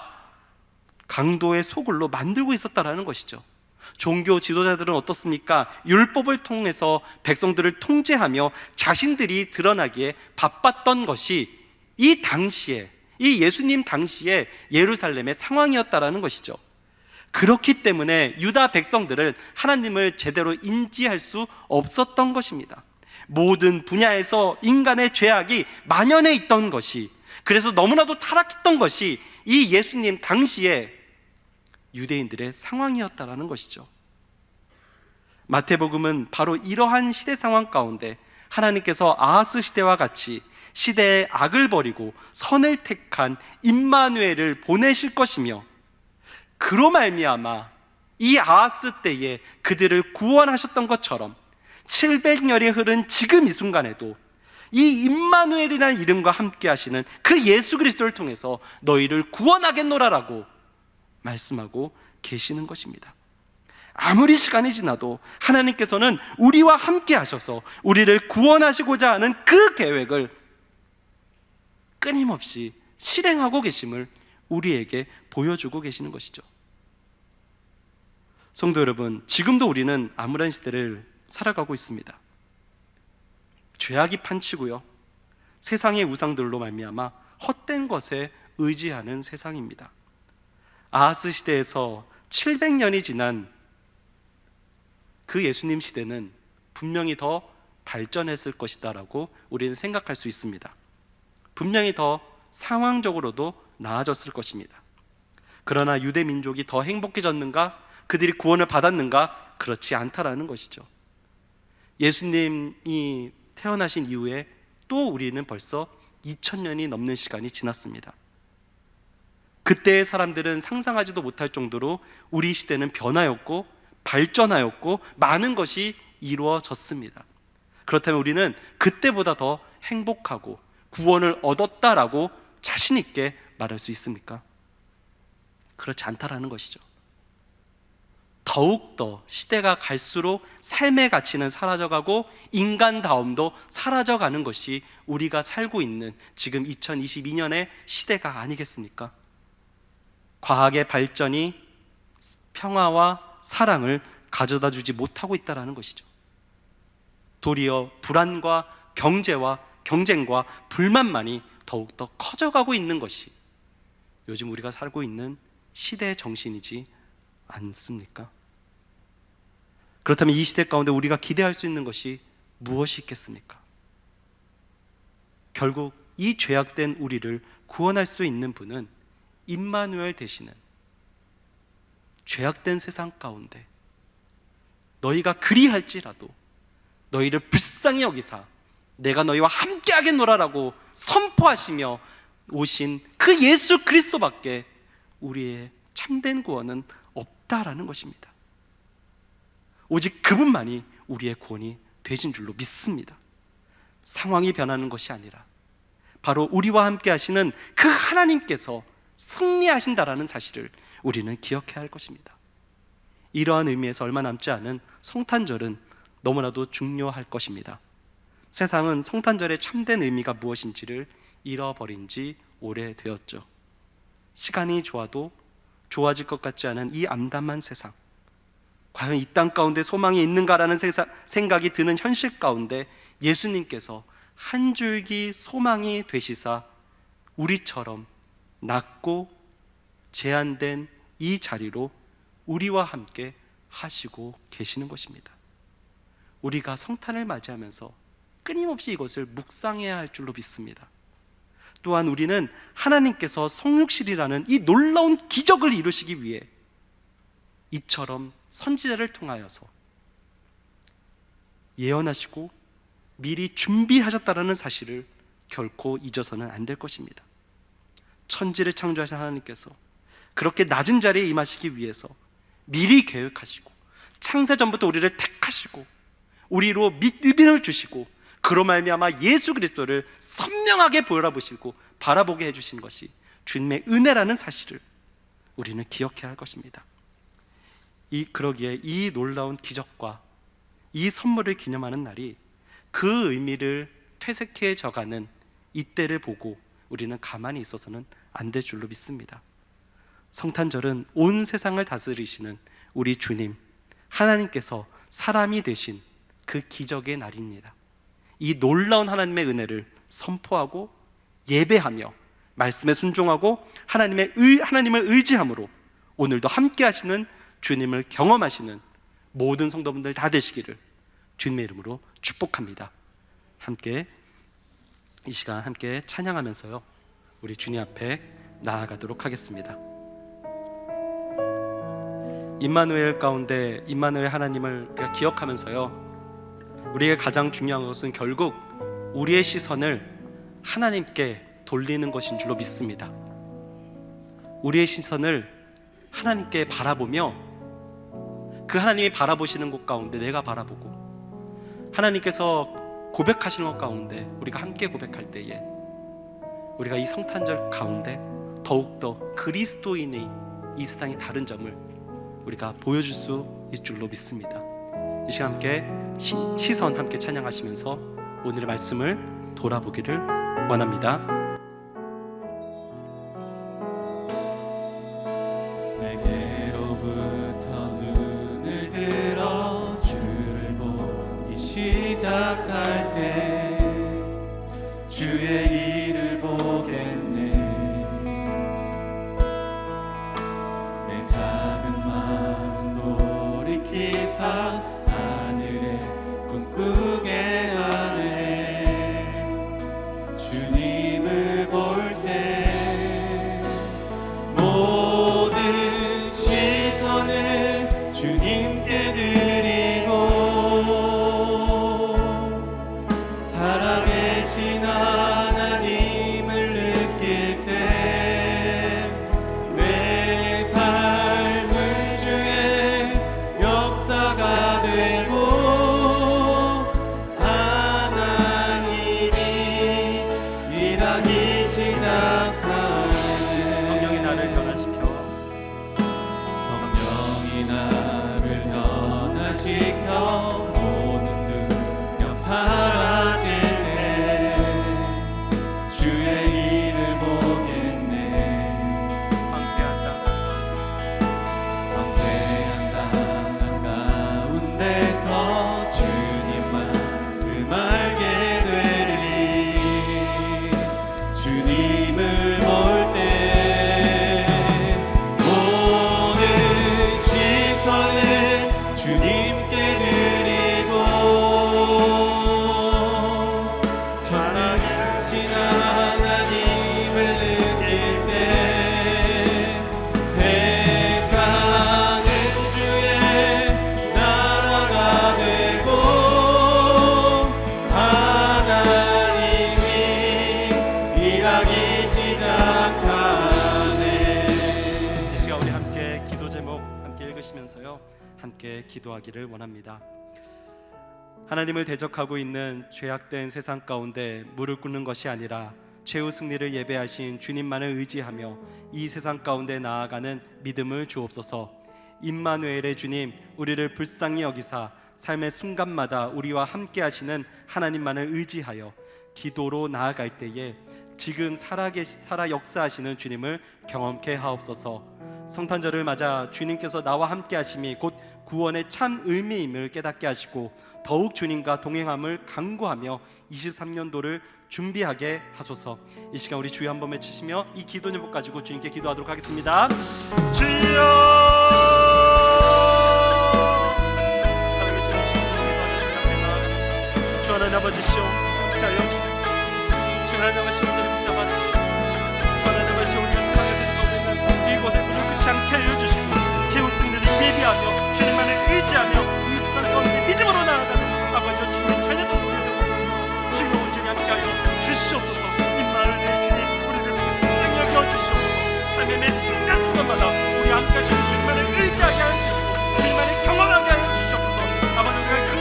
강도의 소굴로 만들고 있었다라는 것이죠. 종교 지도자들은 어떻습니까? 율법을 통해서 백성들을 통제하며 자신들이 드러나기에 바빴던 것이 이 당시에, 이 예수님 당시에 예루살렘의 상황이었다라는 것이죠. 그렇기 때문에 유다 백성들은 하나님을 제대로 인지할 수 없었던 것입니다. 모든 분야에서 인간의 죄악이 만연해 있던 것이, 그래서 너무나도 타락했던 것이 이 예수님 당시에 유대인들의 상황이었다라는 것이죠. 마태복음은 바로 이러한 시대 상황 가운데 하나님께서 아하스 시대와 같이 시대의 악을 버리고 선을 택한 임마누엘을 보내실 것이며, 그로 말미암아 이 아하스 때에 그들을 구원하셨던 것처럼 700년이 흐른 지금 이 순간에도 이 임마누엘이라는 이름과 함께 하시는 그 예수 그리스도를 통해서 너희를 구원하겠노라라고 말씀하고 계시는 것입니다. 아무리 시간이 지나도 하나님께서는 우리와 함께 하셔서 우리를 구원하시고자 하는 그 계획을 끊임없이 실행하고 계심을 우리에게 보여주고 계시는 것이죠. 성도 여러분, 지금도 우리는 암울한 시대를 살아가고 있습니다. 죄악이 판치고요, 세상의 우상들로 말미암아 헛된 것에 의지하는 세상입니다. 아하스 시대에서 700년이 지난 그 예수님 시대는 분명히 더 발전했을 것이다라고 우리는 생각할 수 있습니다. 분명히 더 상황적으로도 나아졌을 것입니다. 그러나 유대 민족이 더 행복해졌는가? 그들이 구원을 받았는가? 그렇지 않다라는 것이죠. 예수님이 태어나신 이후에 또 우리는 벌써 2000년이 넘는 시간이 지났습니다. 그때의 사람들은 상상하지도 못할 정도로 우리 시대는 변화였고 발전하였고 많은 것이 이루어졌습니다. 그렇다면 우리는 그때보다 더 행복하고 구원을 얻었다라고 자신 있게 말할 수 있습니까? 그렇지 않다라는 것이죠. 더욱더 시대가 갈수록 삶의 가치는 사라져가고 인간다움도 사라져가는 것이 우리가 살고 있는 지금 2022년의 시대가 아니겠습니까? 과학의 발전이 평화와 사랑을 가져다 주지 못하고 있다는 것이죠. 도리어 불안과 경쟁과 불만만이 더욱더 커져가고 있는 것이 요즘 우리가 살고 있는 시대의 정신이지 않습니까? 그렇다면 이 시대 가운데 우리가 기대할 수 있는 것이 무엇이 있겠습니까? 결국 이 죄악된 우리를 구원할 수 있는 분은 임마누엘 되시는 죄악된 세상 가운데 너희가 그리할지라도 너희를 불쌍히 여기사 내가 너희와 함께 하겠노라라고 선포하시며 오신 그 예수 그리스도밖에 우리의 참된 구원은 없다라는 것입니다. 오직 그분만이 우리의 구원이 되신 줄로 믿습니다. 상황이 변하는 것이 아니라 바로 우리와 함께 하시는 그 하나님께서 승리하신다라는 사실을 우리는 기억해야 할 것입니다. 이러한 의미에서 얼마 남지 않은 성탄절은 너무나도 중요할 것입니다. 세상은 성탄절의 참된 의미가 무엇인지를 잃어버린 지 오래되었죠. 시간이 좋아도 좋아질 것 같지 않은 이 암담한 세상, 과연 이 땅 가운데 소망이 있는가라는 생각이 드는 현실 가운데 예수님께서 한 줄기 소망이 되시사 우리처럼 낮고 제한된 이 자리로 우리와 함께 하시고 계시는 것입니다. 우리가 성탄을 맞이하면서 끊임없이 이것을 묵상해야 할 줄로 믿습니다. 또한 우리는 하나님께서 성육실이라는 이 놀라운 기적을 이루시기 위해 이처럼 선지자를 통하여서 예언하시고 미리 준비하셨다는 사실을 결코 잊어서는 안 될 것입니다. 천지를 창조하신 하나님께서 그렇게 낮은 자리에 임하시기 위해서 미리 계획하시고 창세전부터 우리를 택하시고 우리로 믿음을 주시고 그로 말미암아 예수 그리스도를 선명하게 보여보시고 바라보게 해주신 것이 주님의 은혜라는 사실을 우리는 기억해야 할 것입니다. 그러기에 이 놀라운 기적과 이 선물을 기념하는 날이 그 의미를 퇴색해져가는 이때를 보고 우리는 가만히 있어서는 안 될 줄로 믿습니다. 성탄절은 온 세상을 다스리시는 우리 주님 하나님께서 사람이 되신 그 기적의 날입니다. 이 놀라운 하나님의 은혜를 선포하고 예배하며 말씀에 순종하고 하나님을 의지함으로 오늘도 함께 하시는 주님을 경험하시는 모든 성도분들 다 되시기를 주님의 이름으로 축복합니다. 함께 이 시간 함께 찬양하면서요 우리 주님 앞에 나아가도록 하겠습니다. 임마누엘 가운데 임마누엘 하나님을 우리가 기억하면서요 우리에게 가장 중요한 것은 결국 우리의 시선을 하나님께 돌리는 것인 줄로 믿습니다. 우리의 시선을 하나님께 바라보며 그 하나님이 바라보시는 곳 가운데 내가 바라보고 하나님께서 고백하시는 것 가운데 우리가 함께 고백할 때에 우리가 이 성탄절 가운데 더욱더 그리스도인의 이 세상의 다른 점을 우리가 보여줄 수 있을 줄로 믿습니다. 이 시간 함께 시선 함께 찬양하시면서 오늘의 말씀을 돌아보기를 원합니다. 내게로부터 눈을 들어 주를 보기 시작할 때 주의 일을 보겠네. 내 작은 마음 돌이키사 하늘에 꿈꾸게 하네. 주님을 볼 때 모든 시선을 주님께 드리고 함께 기도하기를 원합니다. 하나님을 대적하고 있는 죄악된 세상 가운데 무릎 꿇는 것이 아니라 최후 승리를 예배하신 주님만을 의지하며 이 세상 가운데 나아가는 믿음을 주옵소서. 임마누엘의 주님, 우리를 불쌍히 여기사 삶의 순간마다 우리와 함께 하시는 하나님만을 의지하여 기도로 나아갈 때에 지금 살아 역사하시는 주님을 경험케 하옵소서. 성탄절을 맞아 주님께서 나와 함께 하심이 곧 구원의 참 의미임을 깨닫게 하시고 더욱 주님과 동행함을 강구하며 23년도를 준비하게 하소서. 이 시간 우리 주여 한번 외치시며 이 기도 제목 가지고 주님께 기도하도록 하겠습니다. 주여, 사랑의 주님, 주님 앞에 나아가 주 하나님 아버지시오, 자여 주 하나님 아버지시오, 저를 붙잡아주시오. 주 하나님 아버지시오, 우리가 살아가는 가운데 있는 이곳에 무릎 꿇지 않게 하여 주시고 최후 승리를 예비하며 주님만을 의지하며 이 세상 가운데 믿음으로 나아가는 아버지 주님의 자녀들 되어주옵소서. 주여 온전히 함께하여 주시옵소서. 임마누엘의 주님, 우리를 불쌍히 여겨 주시옵소서. 삶의 매 순간순간마다 우리 함께하시는 주님만을 의지하게 하여 주시고 주님만을 경험하게 하여 주시옵소서. 아버지 우리가 그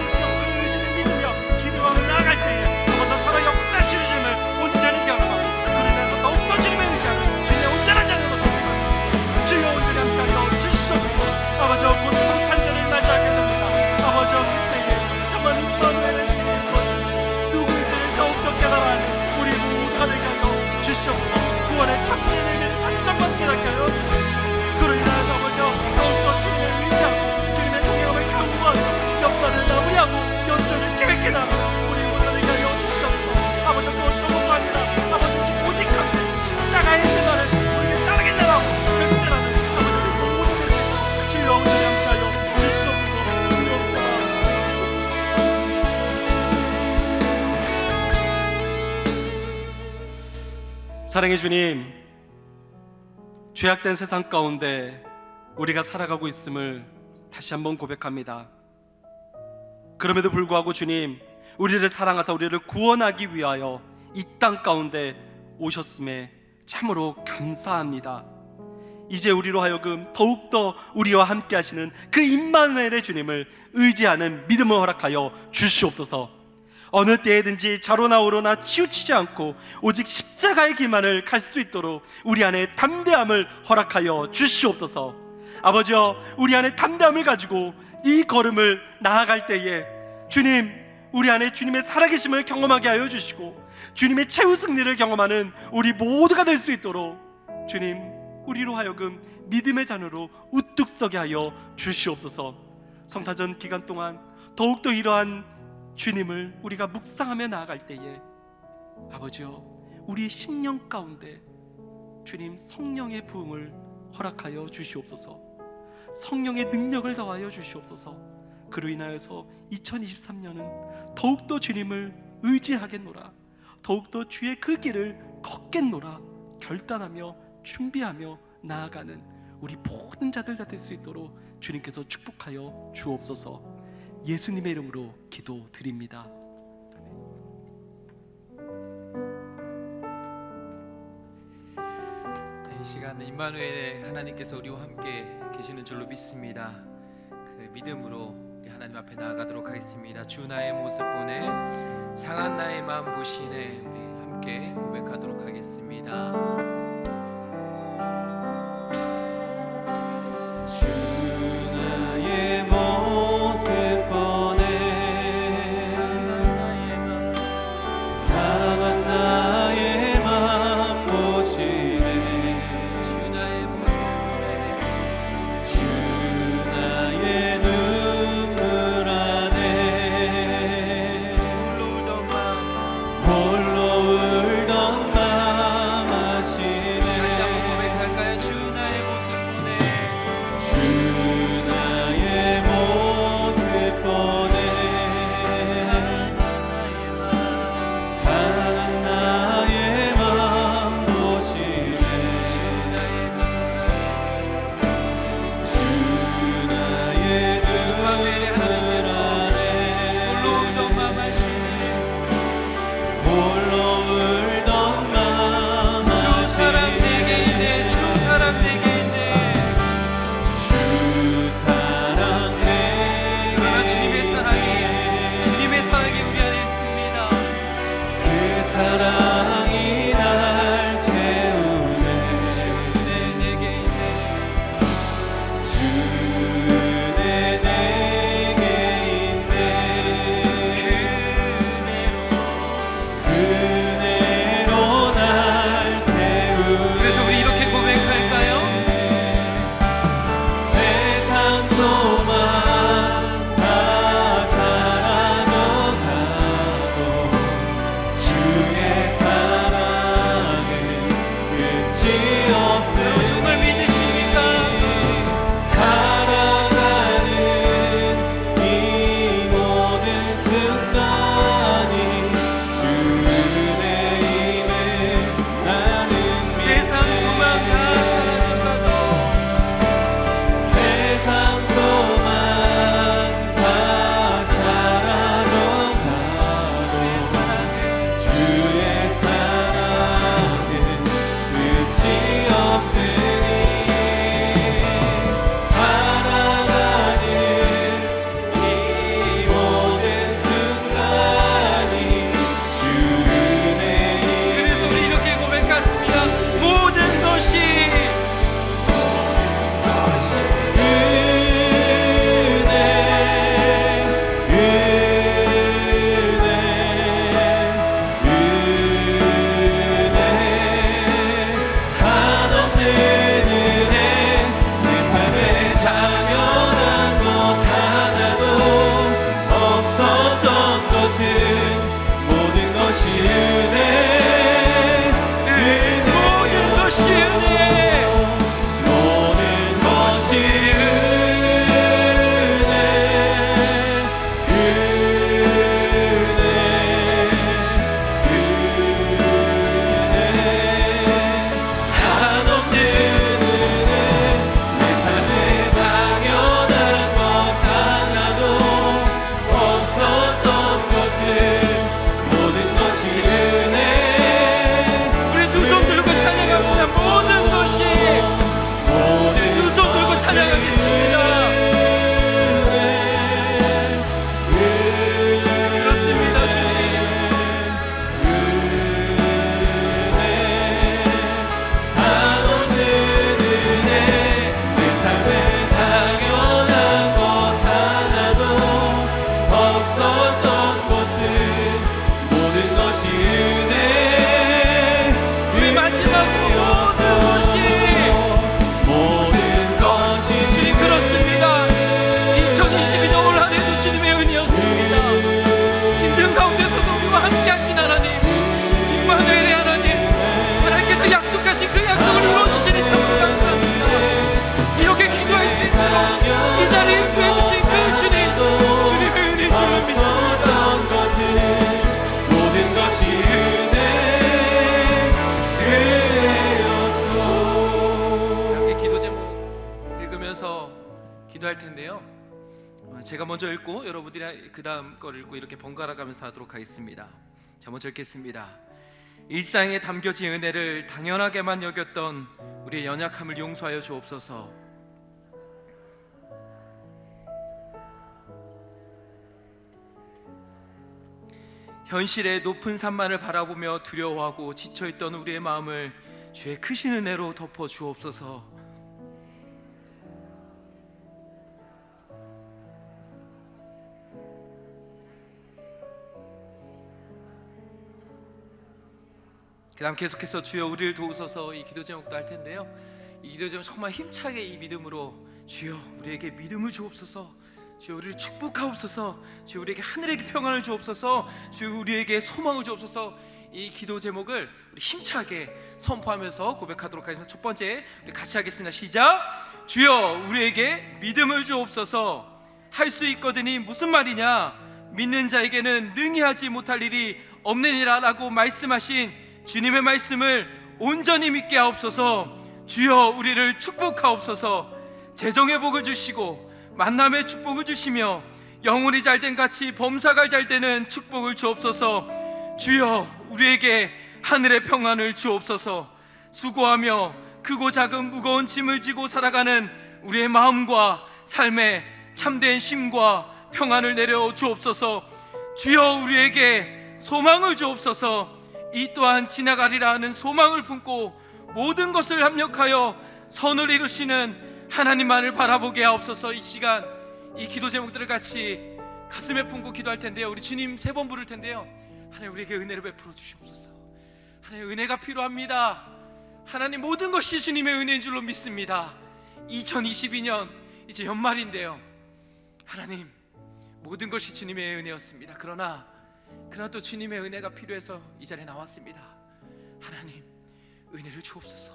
의지를 믿으며 기도하며 나아갈 때에 아버지 살아 역사하시는 주님을 온전히 경험하고 그로 인해서 더욱더 주님을 의지하는 주님의 온전한 자녀로 살아가겠습니다. 주여 온전히 함께하여 주시옵소서. 아버지 곧 성탄절을 맞이하게 됩니다. 아버지 그때에 정말 임마누엘의 주님이 무엇인지 누구인지를 더욱더 깨달아하는 우리 모두가 되게 하여 주시옵소서. 구원의 참된 의미를 다시 한번 깨닫게 하여 주시옵소서. 그로 인하여 아버지 더욱더 주님을 의지하고 주님의 동행함을 강구하며 옆발을 마무리하고 연전을 계획해 나가는 우리 모두가 되게 하여 주시옵소서. 아버지 그 어떤 것도 아니라 아버지 오직 함께 십자가의 생활을 우리에게 따르겠다라고 결정하는 아버지 우리 모두 되게 주여 온전히 함께하여 주시옵소서. 사랑의 주님, 죄악된 세상 가운데 우리가 살아가고 있음을 다시 한번 고백합니다. 그럼에도 불구하고 주님, 우리를 사랑하사 우리를 구원하기 위하여 이 땅 가운데 오셨음에 참으로 감사합니다. 이제 우리로 하여금 더욱더 우리와 함께 하시는 그 임마누엘의 주님을 의지하는 믿음을 허락하여 주시옵소서. 어느 때에든지 좌로나 우로나 치우치지 않고 오직 십자가의 길만을 갈 수 있도록 우리 안에 담대함을 허락하여 주시옵소서. 아버지여, 우리 안에 담대함을 가지고 이 걸음을 나아갈 때에 주님, 우리 안에 주님의 살아계심을 경험하게 하여 주시고 주님의 최후 승리를 경험하는 우리 모두가 될 수 있도록 주님, 우리로 하여금 믿음의 잔으로 우뚝 서게 하여 주시옵소서. 성탄절 기간 동안 더욱더 이러한 주님을 우리가 묵상하며 나아갈 때에 아버지여, 우리의 심령 가운데 주님 성령의 부흥을 허락하여 주시옵소서. 성령의 능력을 더하여 주시옵소서. 그로 인하여서 2023년은 더욱더 주님을 의지하겠노라, 더욱더 주의 그 길을 걷겠노라 결단하며 준비하며 나아가는 우리 모든 자들 다 될 수 있도록 주님께서 축복하여 주옵소서. 예수님의 이름으로 기도드립니다. 이 시간 임마누엘의 하나님께서 우리와 함께 계시는 줄로 믿습니다. 그 믿음으로 우리 하나님 앞에 나아가도록 하겠습니다. 주 나의 모습 보내 상한 나의 마음 보시네. 우리 함께 고백하도록 하겠습니다. 홀로 울던 마음 아시네. 다시 한번 고백할까요? 제가 먼저 읽고 여러분들이 그 다음 걸 읽고 이렇게 번갈아 가면서 하도록 하겠습니다. 자, 먼저 읽겠습니다. 일상에 담겨진 은혜를 당연하게만 여겼던 우리의 연약함을 용서하여 주옵소서. 현실의 높은 산만을 바라보며 두려워하고 지쳐있던 우리의 마음을 주의 크신 은혜로 덮어 주옵소서. 그 다음 계속해서 주여 우리를 도우소서, 이 기도 제목도 할 텐데요. 이 기도 제목 정말 힘차게 이 믿음으로 주여 우리에게 믿음을 주옵소서, 주여 우리를 축복하옵소서, 주여 우리에게 하늘의 평안을 주옵소서, 주여 우리에게 소망을 주옵소서. 이 기도 제목을 우리 힘차게 선포하면서 고백하도록 하겠습니다. 첫 번째 우리 같이 하겠습니다. 시작. 주여 우리에게 믿음을 주옵소서. 할 수 있거든이 무슨 말이냐? 믿는 자에게는 능히 하지 못할 일이 없느니라 라고 말씀하신 주님의 말씀을 온전히 믿게 하옵소서. 주여 우리를 축복하옵소서. 재정의 복을 주시고 만남의 축복을 주시며 영혼이 잘된 같이 범사가 잘되는 축복을 주옵소서. 주여 우리에게 하늘의 평안을 주옵소서. 수고하며 크고 작은 무거운 짐을 지고 살아가는 우리의 마음과 삶에 참된 쉼과 평안을 내려 주옵소서. 주여 우리에게 소망을 주옵소서. 이 또한 지나가리라 하는 소망을 품고 모든 것을 합력하여 선을 이루시는 하나님만을 바라보게 하옵소서. 이 시간 이 기도 제목들을 같이 가슴에 품고 기도할 텐데요. 우리 주님 3번 부를 텐데요. 하나님 우리에게 은혜를 베풀어 주시옵소서. 하나님 은혜가 필요합니다. 하나님 모든 것이 주님의 은혜인 줄로 믿습니다. 2022년 이제 연말인데요. 하나님 모든 것이 주님의 은혜였습니다. 그러나 또 주님의 은혜가 필요해서 이 자리에 나왔습니다. 하나님 은혜를 주옵소서.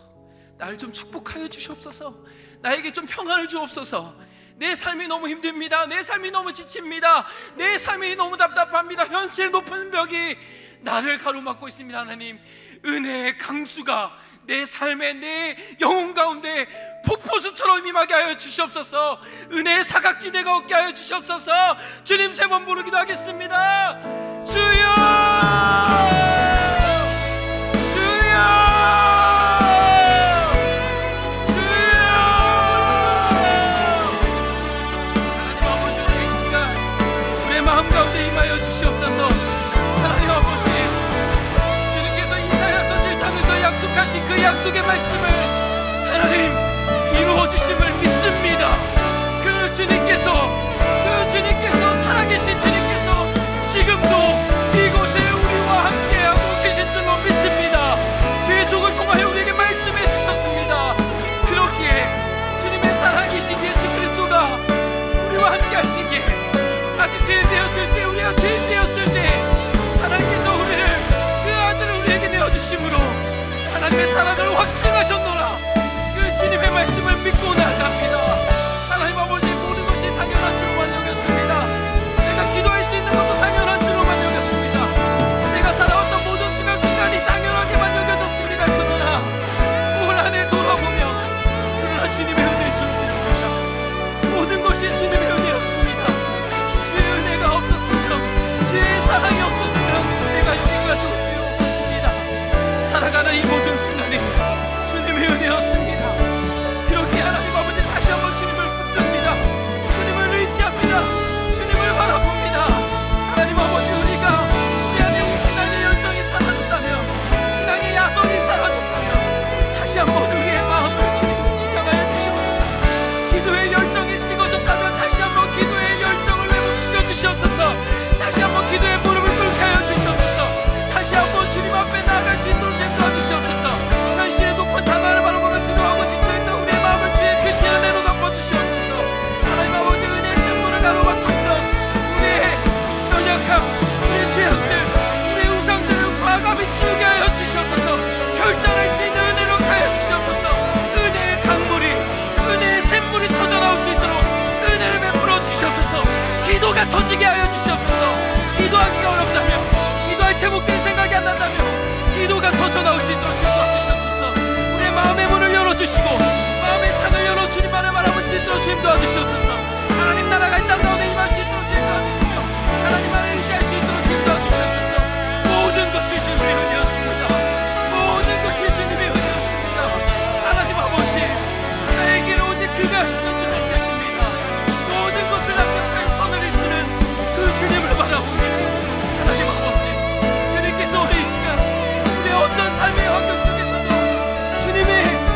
나를 좀 축복하여 주시옵소서. 나에게 좀 평안을 주옵소서. 내 삶이 너무 힘듭니다. 내 삶이 너무 지칩니다. 내 삶이 너무 답답합니다. 현실의 높은 벽이 나를 가로막고 있습니다. 하나님 은혜의 강수가 내 삶에 내 영혼 가운데 폭포수처럼 임하게 하여 주시옵소서. 은혜의 사각지대가 없게 하여 주시옵소서. 주님 3번 부르기도 하겠습니다. 주여 주여 주여. 하나님 아버지 오늘 이 시간 우리의 마음 가운데 임하여 주시옵소서. 하나님 아버지 주님께서 이사야서 7장에서 약속하신 그 약속의 말씀을 하나님 이루어 주심을 믿습니다. 그 주님께서 살아계신 주님께서 지금도 이곳에 우리와 함께하고 계신 줄로 믿습니다. 주의 종을 통하여 우리에게 말씀해 주셨습니다. 그렇기에 주님의 살아계신 예수 그리스도가 우리와 함께 하시기에 아직 죄인 되었을 때, 우리가 죄인 되었을 때 하나님께서 우리를 그 아들을 우리에게 내어주심으로 하나님의 사랑을 확증하셨노라. 그 주님의 말씀을 믿고 나아갑니다. 하나님 아버지 모든 것이 당연한 줄로만 여겼습니다. 내가 기도할 수 있는 것도 당연한 줄로만 여겼습니다. 내가 살아왔던 모든 순간순간이 당연하게만 여겨졌습니다. 그러나 올 한 해 돌아보면 그러나 주님의 은혜인 줄 믿습니다. 모든 것이 주님의 은혜였습니다. 주의 은혜가 없었으면, 주의 사랑이 없었으면 내가 여기까지 올 수 없었습니다. 살아가는 이 모든 순간이 주님의 은혜였습니다. 그렇게 하나님 아버지 다시 한번 주님을 붙듭니다. 주님을 의지합니다. 주님을 바라봅니다. 하나님 아버지 우리가 우리 안에 신앙의 열정이 사라졌다면, 신앙의 야성이 사라졌다면 다시 한번 우리의 마음을 주님 지정하여 주시옵소서. 기도의 열정이 식어졌다면 다시 한번 기도의 열정을 회복시켜 주시옵소서. 다시 한번 기도의 무릎을 꿇게 하여 주시옵소서. 다시 한번 주님 앞에 나아갈 수 있도록 인도해 주시옵소서. 현실의 높은 산만을 바라보며 기도하고 지쳐있던 우리의 마음을 주의 크신 은혜로 덮어주시옵소서. 하나님 아버지 은혜의 샘물을 가로막고 있던 우리의 연약함, 우리의 죄악들, 우리의 우상들을 과감히 치우게 하여 주시옵소서. 결단할 수 있는 은혜로 하여 주시옵소서. 은혜의 강물이, 은혜의 샘물이 터져나올 수 있도록 은혜를 베풀어 주시옵소서. 기도가 터지게 하여 주시옵소서. 기도하기가 어렵다면, 기도할 제목들이 생각이 안 난다면 기도가 터져나올 수 있도록 도와주시옵소서. 우리의 마음의 문을 열어주시고 마음의 창을 열어 주님만을 바라볼 수 있도록 주님 도와주시옵소서. 하나님 나라가 땅 가운데 임할 수 있도록 주님 도와주시며 하나님만을 의지할 수 있도록 주님 도와주셔서 모든 것이 주님의 은혜였습니다. 모든 것이 주님의 은혜였습니다. 하나님 아버지, 나에게는 오직 그가 하시는 줄 알겠습니다. 모든 것을 합력하여 서늘이시는 그 주님을 바라봅니다. 하나님 아버지, 주님께서 오늘 이 시간 우리의 어떤 삶의 환경 속에서도 주님이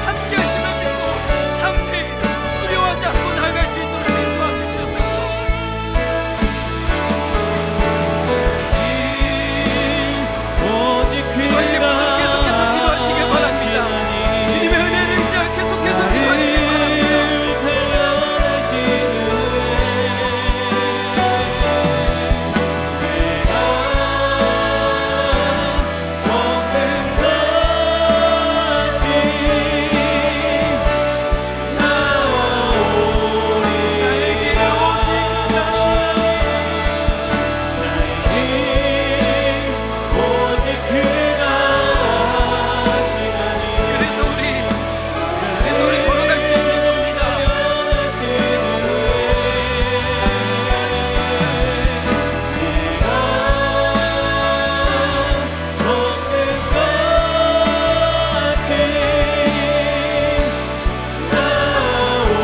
함께 하심을 믿고 담대히 두려워하지 않고 나아갈 수 있도록 주님 도와주시옵소서. 오직 기도하실 분들 계속해서 기도하시길 바랍니다. 주님의 은혜를 의지하여 계속해서 기도하시길 바랍니다. 그래서 우리 걸어갈 수 있는 겁니다.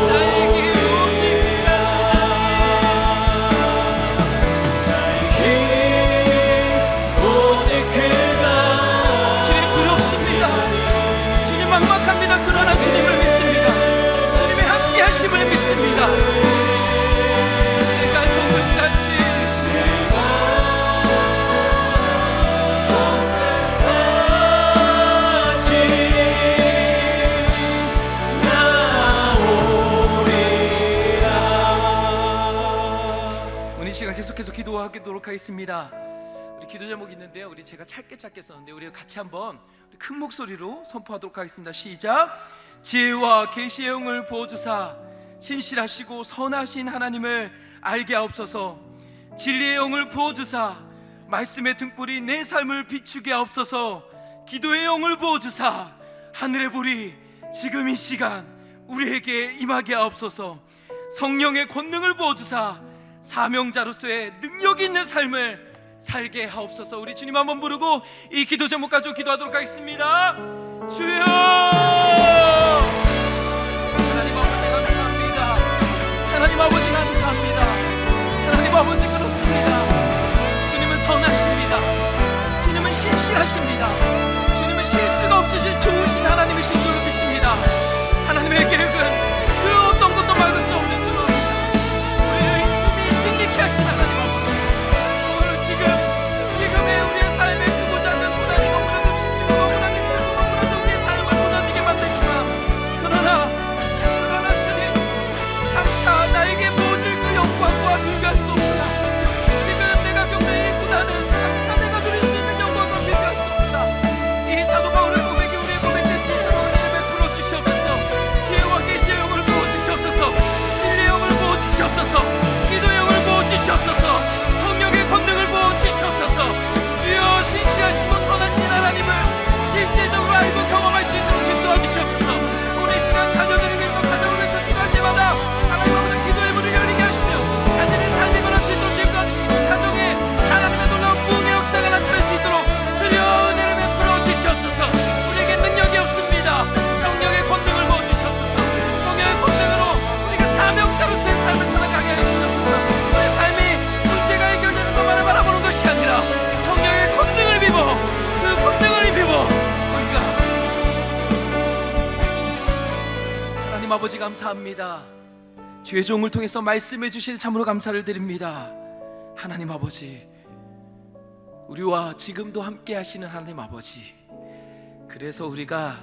나에게 오직 주님 두렵습니다. 주님 막막합니다. 그러나 주님을 믿습니다. 주님의 함께 하심을 믿습니다. 내가 정금같이 오늘 이 시간 계속해서 기도하도록 하겠습니다. 우리 기도 제목이 있는데요, 우리 제가 짧게 썼는데 우리 같이 한번 큰 목소리로 선포하도록 하겠습니다. 시작. 지혜와 계시의 영을 부어주사 신실하시고 선하신 하나님을 알게 하옵소서. 진리의 영을 부어주사 말씀의 등불이 내 삶을 비추게 하옵소서. 기도의 영을 부어주사 하늘의 불이 지금 이 시간 우리에게 임하게 하옵소서. 성령의 권능을 부어주사 사명자로서의 능력 있는 삶을 살게 하옵소서. 우리 주님 한번 부르고 이 기도 제목 가지고 기도하도록 하겠습니다. 주여, 하나님 아버지 감사합니다. 하나님 아버지 감사합니다. 하나님 아버지 그렇습니다. 주님은 선하십니다. 주님은 신실하십니다. 주님은 실수가 없으신 좋으신 하나님이신 줄로 믿습니다. 하나님의 계획은 그 어떤 것도 막을 수 없는 줄로 우리를 꿈이 승리케 하신 하나님 아버지, 오늘 지금의 우리의 삶의 크고 작은 고난이 너무나도 지치고 너무나도 힘들고 너무나도 우리의 삶을 무너지게 만들지만 그러나 주님, 장차 나에게 부어질 그 영광과 비교할 수 없다. 지금 내가 겪는 이 고난은 장차 내가 누릴 수 있는 영광과 비교할 수 없다. 이 사도 바울의 고백이 우리의 고백될 수 있도록 은혜를 베풀어 주시옵소서. 지혜와 계시의 영을 부어 주시옵소서. 진리의 영을 부어 주시옵소서. 기도의 영을 부어 주시옵소서. 성령의 권능을 부어 주시옵소서. 주여, 신실하시고 선하신 하나님을 실제적으로 알고 경험할 수 있도록 주님 도와주시옵소서. 오늘 이 시간 자녀들을 위해서 가정을 위해서 기도할 때마다 하나님 아버지 기도의 문을 열리게 하시며 자녀들의 삶이 변할 수 있도록 주님 도와주시고 가정에 하나님의 놀라운 구원의 역사가 나타날 수 있도록 주여 은혜를 베풀어 주시옵소서. 우리에게 능력이 없습니다. 성령의 권능을 부어 주시옵소서. 성령의 권능으로 우리가 사명자로서의 삶을 살아가게 해주시옵소서. 우리의 삶이 문제가 해결되는 것만을 바라보는 것이 아니라 성령의 권능을 입어 그 권능을 입어 우리가 하나님 아버지 감사합니다. 주의 종을 통해서 말씀해 주신 참으로 감사를 드립니다. 하나님 아버지, 우리와 지금도 함께 하시는 하나님 아버지, 그래서 우리가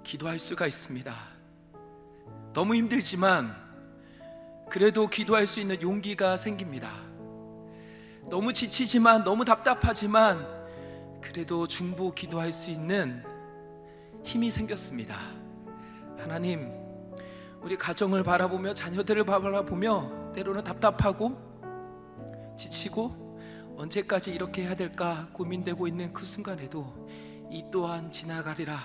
기도할 수가 있습니다. 너무 힘들지만 그래도 기도할 수 있는 용기가 생깁니다. 너무 지치지만 너무 답답하지만 그래도 중보 기도할 수 있는 힘이 생겼습니다. 하나님, 우리 가정을 바라보며 자녀들을 바라보며 때로는 답답하고 지치고 언제까지 이렇게 해야 될까 고민되고 있는 그 순간에도 이 또한 지나가리라는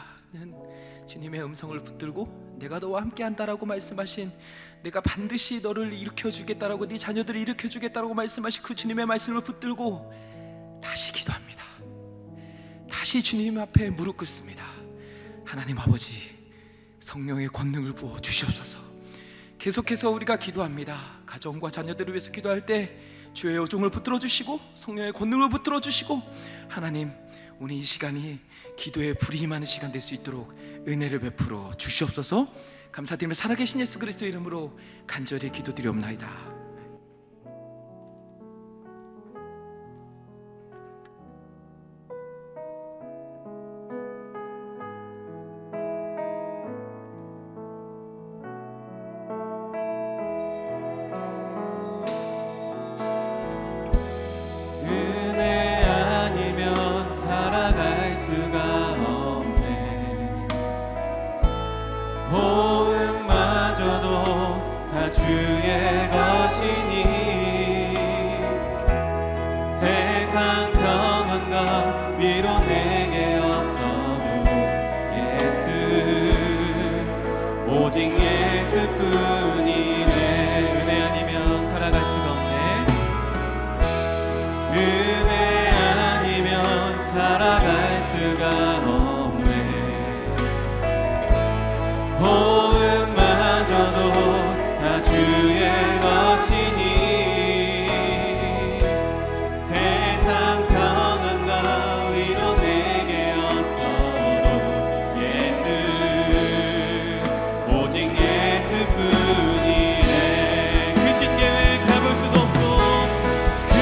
주님의 음성을 붙들고 내가 너와 함께한다라고 말씀하신, 내가 반드시 너를 일으켜주겠다라고, 네 자녀들을 일으켜주겠다라고 말씀하신 그 주님의 말씀을 붙들고 다시 기도합니다. 다시 주님 앞에 무릎 꿇습니다. 하나님 아버지, 성령의 권능을 부어 주시옵소서. 계속해서 우리가 기도합니다. 가정과 자녀들을 위해서 기도할 때 주의 여종을 붙들어 주시고 성령의 권능을 붙들어 주시고, 하나님 오늘 이 시간이 기도에 불이 임하는 시간 될 수 있도록 은혜를 베풀어 주시옵소서. 감사드리며 살아계신 예수 그리스도의 이름으로 간절히 기도드리옵나이다. 은혜 아니면 살아갈 수가 없네. 호흡마저도 다 주의 것이니 세상 평안과 위로 내게 없어도 예수, 오직 예수뿐이네. 은혜 아니면 살아갈 수가 없네. 은혜 아니면 살아갈 수가 없네. 호흡마저도 다 주의 것이니 세상 평안과 위로 내게 없어도 예수, 오직 예수뿐이네. 그 신계획 가볼 수도 없고 그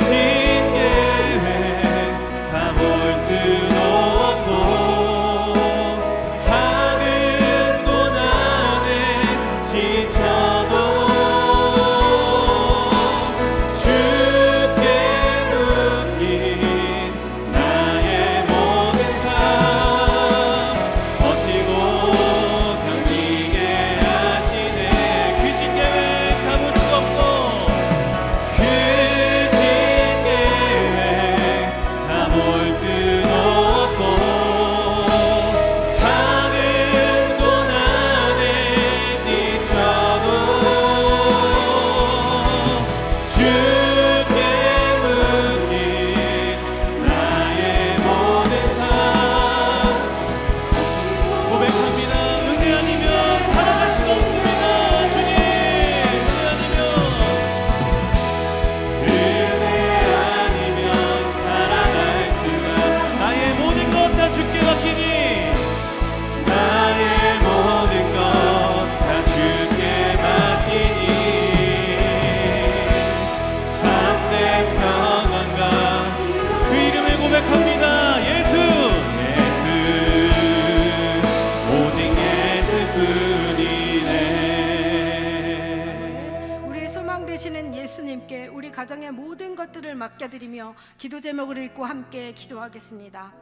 신계획 가볼 수도 없고 작은 고난에 지쳐도 주께 묶인 나의 모든 삶 버티고 견디게 하시네. 그 신계획 가볼 수 없고 그 신계획 가볼 수도 없고 작은 고난에 지쳐도 주께 묶인 나의 모든 삶 고백합니다. 은혜 아니면 살아갈 수 없습니다. 주님, 은혜 아니면 살아갈 수가, 나의 모든 것 다 주께 맡기니 나의 모든 것 다 주께 맡기니 참된 평안과 그 이름을 고백합니다. 예수, 예수, 오직 예수뿐이네. 우리의 소망 되시는 예수님께 우리 가정의 모든 것들을 맡겨드리며 기도 제목을 읽고 함께 기도하겠습니다.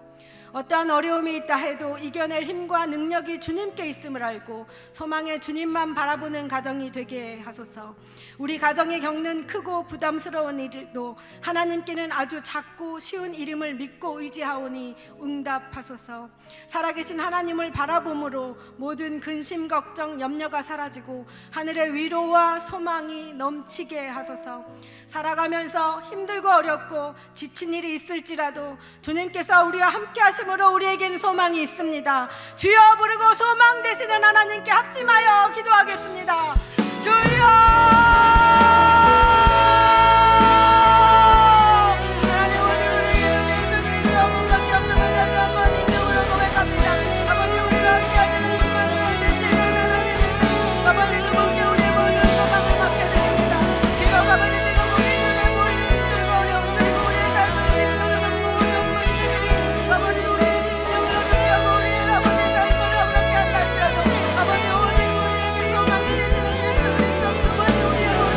어떠한 어려움이 있다 해도 이겨낼 힘과 능력이 주님께 있음을 알고 소망의 주님만 바라보는 가정이 되게 하소서. 우리 가정이 겪는 크고 부담스러운 일도 하나님께는 아주 작고 쉬운 이름을 믿고 의지하오니 응답하소서. 살아계신 하나님을 바라봄으로 모든 근심, 걱정, 염려가 사라지고 하늘의 위로와 소망이 넘치게 하소서. 살아가면서 힘들고 어렵고 지친 일이 있을지라도 주님께서 우리와 함께 하심으로 우리에겐 소망이 있습니다. 주여 부르고 소망 되시는 하나님께 합심하여 기도하겠습니다. 주여! 하나님, 오직 우리에게 예수 그리스도 없는 없음을 다시 한번 인정으로 고백합니다. 아버지, 우리와 함께 하시는 임마누엘 되시는 하나님의 주, 아버지 그분께 우리의 모든 소망을 맡겨드립니다. 비록 아버지 지금 우리 눈에 보이는 힘들고 어려움 그리고 우리의 삶을 짓누르는 모든 문제들이 아버지 우리의 심령을 어둡게 우리의 아버지 삶을 어렵게 한다 할지라도 아버지 오직 우리에게 소망이 되시는 예수 그리스도 그분이 우리의 모든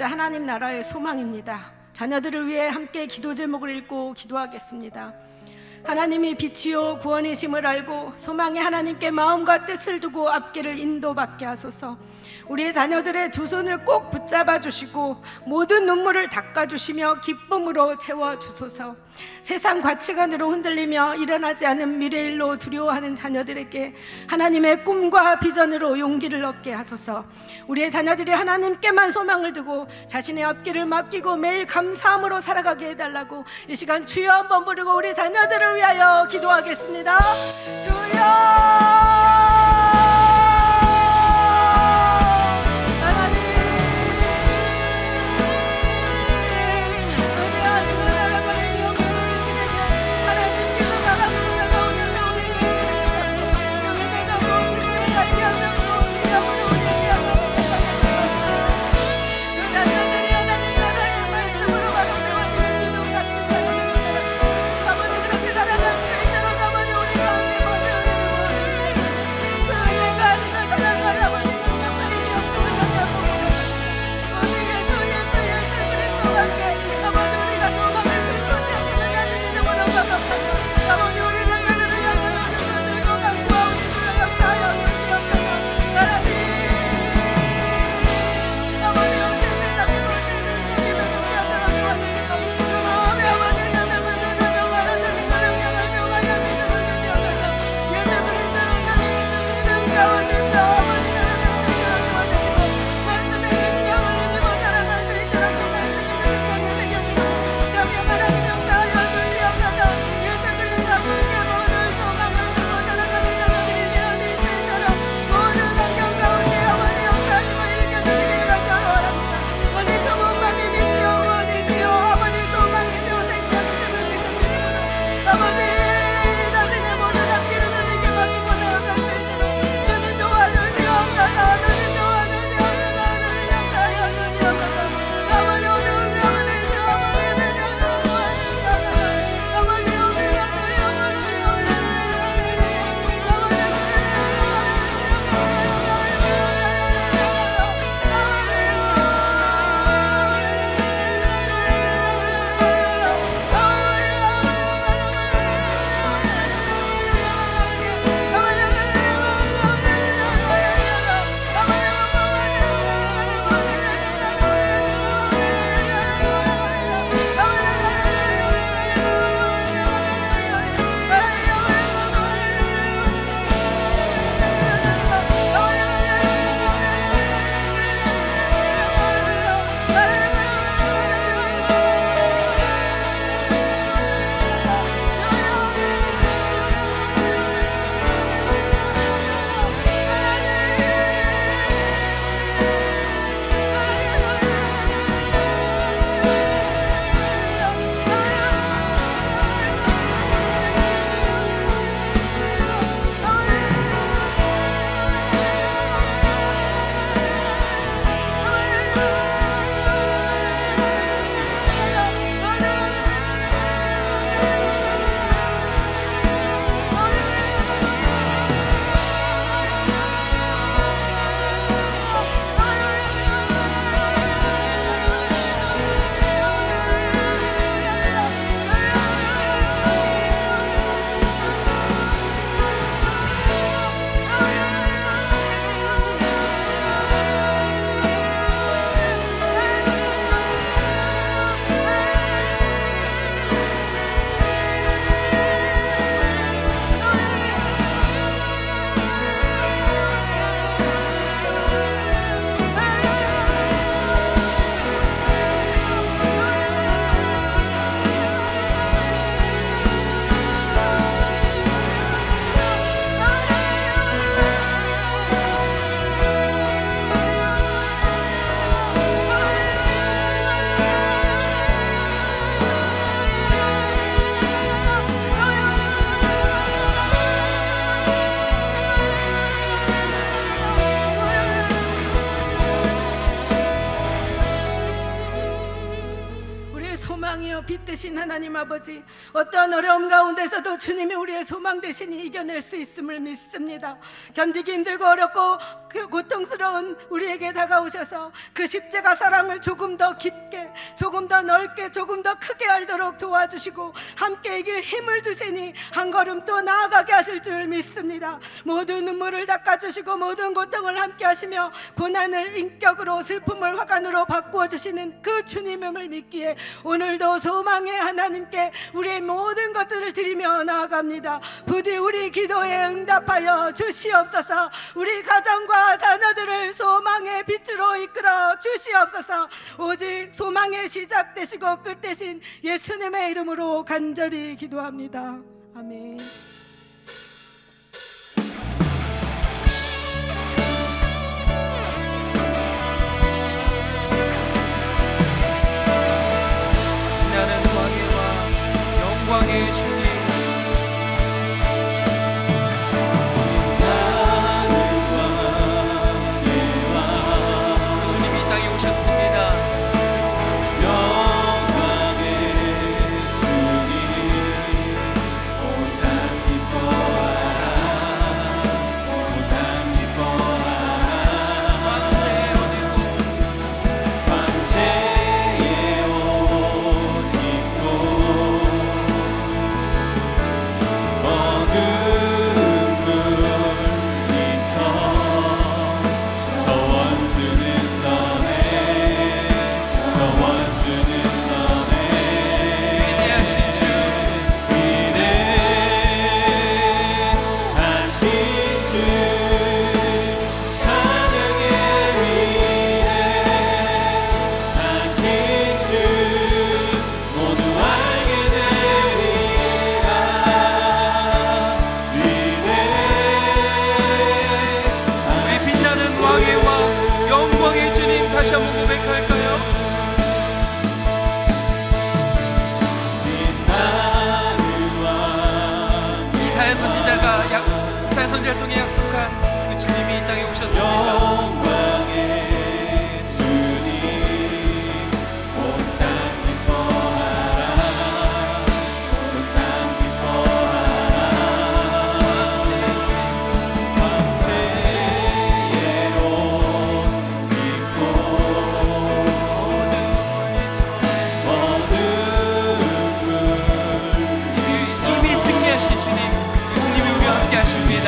하나님 나라의 소망입니다. 자녀들을 위해 함께 기도 제목을 읽고 기도하겠습니다. 하나님이 빛이요 구원이심을 알고 소망의 하나님께 마음과 뜻을 두고 앞길을 인도받게 하소서. 우리의 자녀들의 두 손을 꼭 붙잡아 주시고 모든 눈물을 닦아 주시며 기쁨으로 채워 주소서. 세상 가치관으로 흔들리며 일어나지 않은 미래일로 두려워하는 자녀들에게 하나님의 꿈과 비전으로 용기를 얻게 하소서. 우리의 자녀들이 하나님께만 소망을 두고 자신의 앞길을 맡기고 매일 감사함으로 살아가게 해달라고 이 시간 주여 한번 부르고 우리 자녀들을 위하여 기도하겠습니다. 주여! 빛 되신 하나님 아버지, 어떠한 어려움 가운데서도 주님이 우리의 소망 되시니 이겨낼 수 있음을 믿습니다. 견디기 힘들고 어렵고 그 그 고통스러운 우리에게 다가오셔서 그 십자가 사랑을 조금 더 깊게, 조금 더 넓게, 조금 더 크게 알도록 도와주시고 함께 이길 힘을 주시니 한 걸음 또 나아가게 하실 줄 믿습니다. 모든 눈물을 닦아주시고 모든 고통을 함께 하시며 고난을 인격으로, 슬픔을 화관으로 바꾸어 주시는 그 주님임을 믿기에 오늘도 소망의 하나님께 우리의 모든 것들을 드리며 나아갑니다. 부디 우리 기도에 응답하여 주시옵소서. 우리 가정과 자녀들을 소망의 빛으로 이끌어 주시옵소서. 오직 소망의 시작 되시고 끝 되신 예수님의 이름으로 간절히 기도합니다. 아멘. 나는 왕의 왕, 영광의 주님, 그 주님이 이 땅에 오셨습니다. 다시 한번 고백할까요? 이사야 선지자를 통해 약속한 그 주님이 이 땅에 오셨습니다. 이미 승리하신 주님, 그 주님이 우리와 함께 하십니다.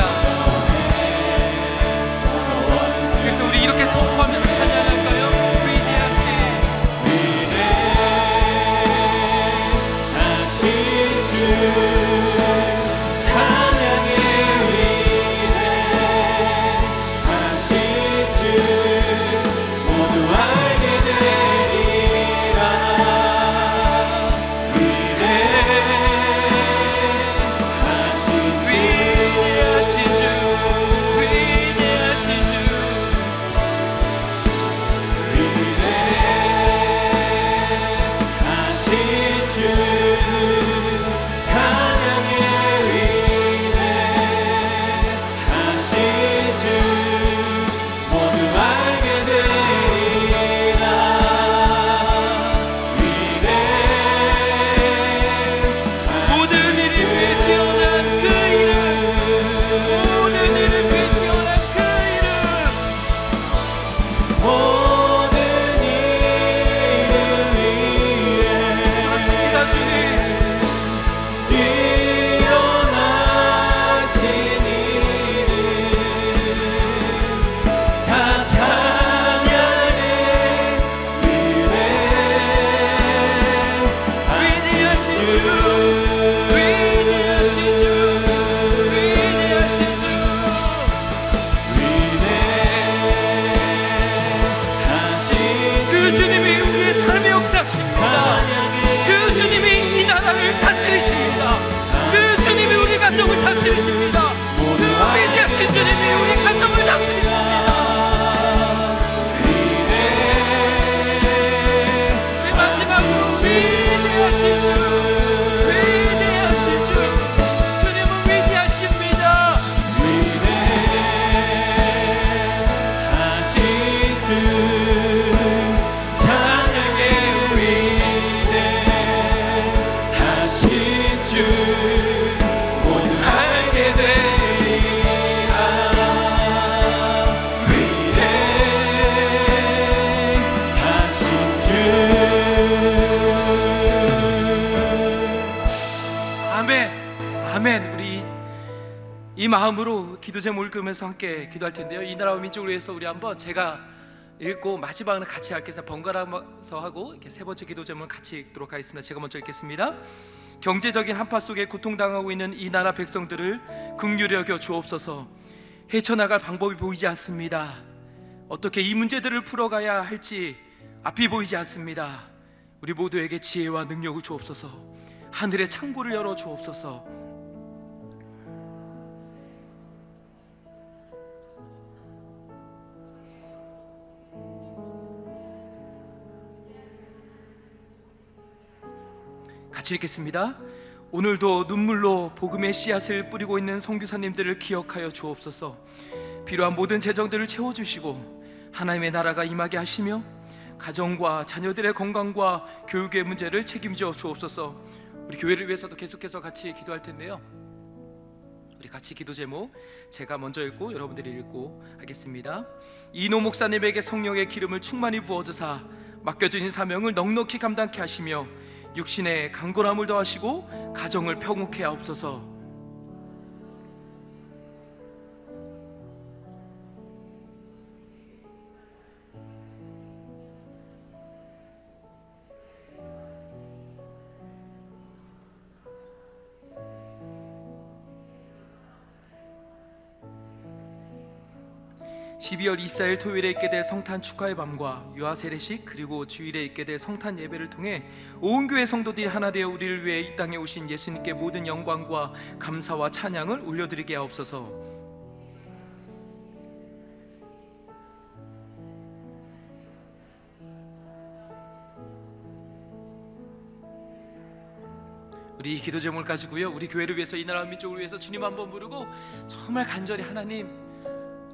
아멘. 우리 이 마음으로 기도 제목을 읽으면서 함께 기도할 텐데요. 이 나라와 민족을 위해서 우리 한번 제가 읽고 마지막은 같이 읽겠습니다. 번갈아서 하고 이렇게 세 번째 기도 제목을 같이 읽도록 하겠습니다. 제가 먼저 읽겠습니다. 경제적인 한파 속에 고통당하고 있는 이 나라 백성들을 긍휼히 여겨 주옵소서. 헤쳐나갈 방법이 보이지 않습니다. 어떻게 이 문제들을 풀어가야 할지 앞이 보이지 않습니다. 우리 모두에게 지혜와 능력을 주옵소서. 하늘의 창고를 열어 주옵소서. 같이 읽겠습니다. 오늘도 눈물로 복음의 씨앗을 뿌리고 있는 선교사님들을 기억하여 주옵소서. 필요한 모든 재정들을 채워주시고 하나님의 나라가 임하게 하시며 가정과 자녀들의 건강과 교육의 문제를 책임져 주옵소서. 우리 교회를 위해서도 계속해서 같이 기도할 텐데요. 우리 같이 기도 제목 제가 먼저 읽고 여러분들이 읽고 하겠습니다. 이노 목사님에게 성령의 기름을 충만히 부어주사 맡겨주신 사명을 넉넉히 감당케 하시며 육신의 강건함을 더하시고 가정을 평온케 하옵소서. (12월 24일) 토요일에 있게 될 성탄 축하의 밤과 유아 세례식 그리고 주일에 있게 될 성탄 예배를 통해 온 교회 성도들이 하나 되어 우리를 위해 이 땅에 오신 예수님께 모든 영광과 감사와 찬양을 올려드리게 하옵소서. 우리 이 기도 제목을 가지고요, 우리 교회를 위해서 이 나라 민족을 위해서 주님 한번 부르고 정말 간절히 하나님,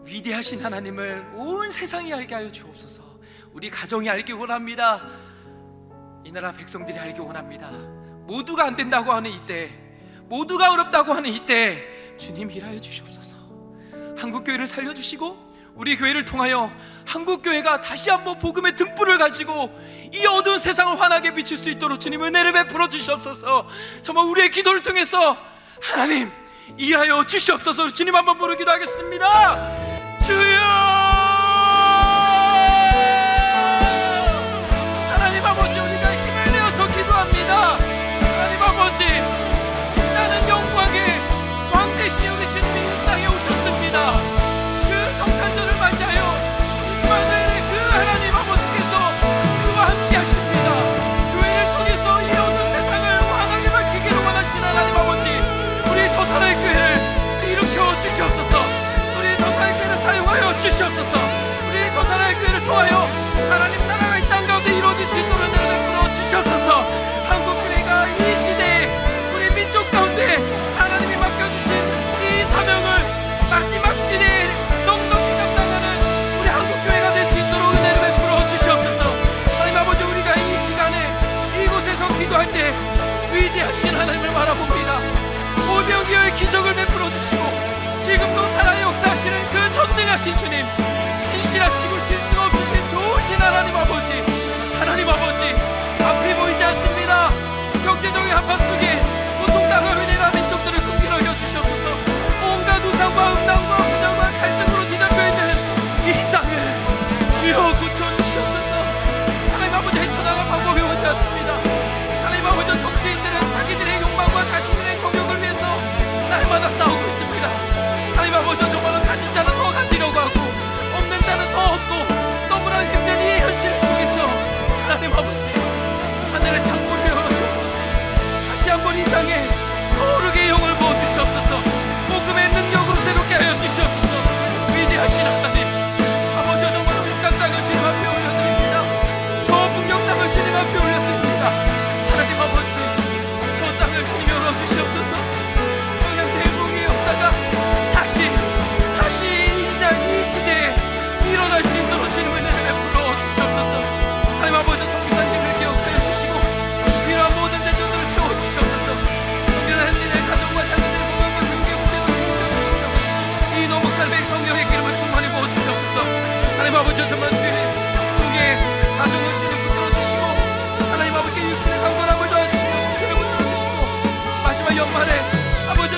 위대하신 하나님을 온 세상이 알게 하여 주옵소서. 우리 가정이 알기 원합니다. 이 나라 백성들이 알기 원합니다. 모두가 안 된다고 하는 이때, 모두가 어렵다고 하는 이때 주님 일하여 주시옵소서. 한국교회를 살려주시고 우리 교회를 통하여 한국교회가 다시 한번 복음의 등불을 가지고 이 어두운 세상을 환하게 비출 수 있도록 주님 은혜를 베풀어 주시옵소서. 정말 우리의 기도를 통해서 하나님 일하여 주시옵소서. 주님 한번 부르기도 하겠습니다. 주여, 하나님 아버지, 우리가 힘을 내어서 기도합니다. 하나님 아버지, 나는 영광의 왕 대신 우리 주님이 이 땅에 오셨습니다. 그 성탄절을 맞이하여 임마누엘의 그 하나님 아버지께서 우리와 함께 하십니다. 교회를 통해서 이 어두운 세상을 환하게 밝히기를 원하시는 하나님 아버지, 우리 더 사랑의 교회를 일으켜 주시옵소서. 우리 더 사랑의 교회를 사용하여 주시옵소서. 우리 더 사랑의 교회를 통하여 하나님 나라가 이 땅 가운데 이루어질 수 있도록 은혜를 주시옵소서. 한국교회가 이 시대에 우리 민족 가운데 하나님이 맡겨주신 이 사명을 마지막 시대에 넉넉히 감당하는 우리 한국교회가 될 수 있도록 은혜를 베풀어 주시옵소서. 하나님 아버지, 우리가 이 시간에 이곳에서 기도할 때 위대하신 하나님을 바라봅니다. 오병이어의 기적을 베풀어 주시고 지금도 살아 역사하시는 그 전능하신 주님, 신실하시고 실수가 없으신 좋으신 하나님 아버지, 하나님 아버지, 앞이 보이지 않습니다. 경제적인 한파 속에 고통당하고 있는 나라 민족들을 긍휼히 여겨 주시옵소서. 온갖 우상과 음란과 부정과 갈등으로 뒤덮여 있는 이 땅을 주여 고쳐주시옵소서. 하나님 아버지, 헤쳐나갈 방법이 오지 않습니다. 하나님 아버지, 정치인들은 자기들의 욕망과 자신들의 정욕을 위해서 날마다 싸우고 있습니다. 하나님 아버지, 정말로 가진 자는 더 가지려고 하고 없는 자는 더 얻고 너무나 힘든 이 현실 속에서 하나님 아버지, 하늘의 창문을 열어주옵소서. 다시 한번 이 땅에 거룩의 영을 부어주시옵소서. 복음의 능력으로 새롭게 하여 주시옵소서. 위대하신 하나님 아버지, 정말 북한 땅을 주님 앞에 올려드립니다. 저 북녘 땅을 주님 앞에 올려드립니다. 하나님 아버지, 저 땅을 주님 열어주시옵소서. 그냥 대북의 역사가 다시 이 시대에 일어날 수 있도록 주님의 은혜를 베풀어 주시옵소서. 하나님 아버지, 성교사님을 기억하여 주시고 필요한 모든 대중들을 채워주시옵소서. 성교사님의 가정과 자녀들의 건강과 교육의 문제도 책임져주시며 이 노목살백 성령의 기름을 충만히 부어주시옵소서. 하나님 아버지, 정말 주의 종의 가정을 주님 붙들어주시고 하나님 아버지께 육신의 강건함을 더해주시고 성교를 붙들어주시고 마지막 연말에 아버지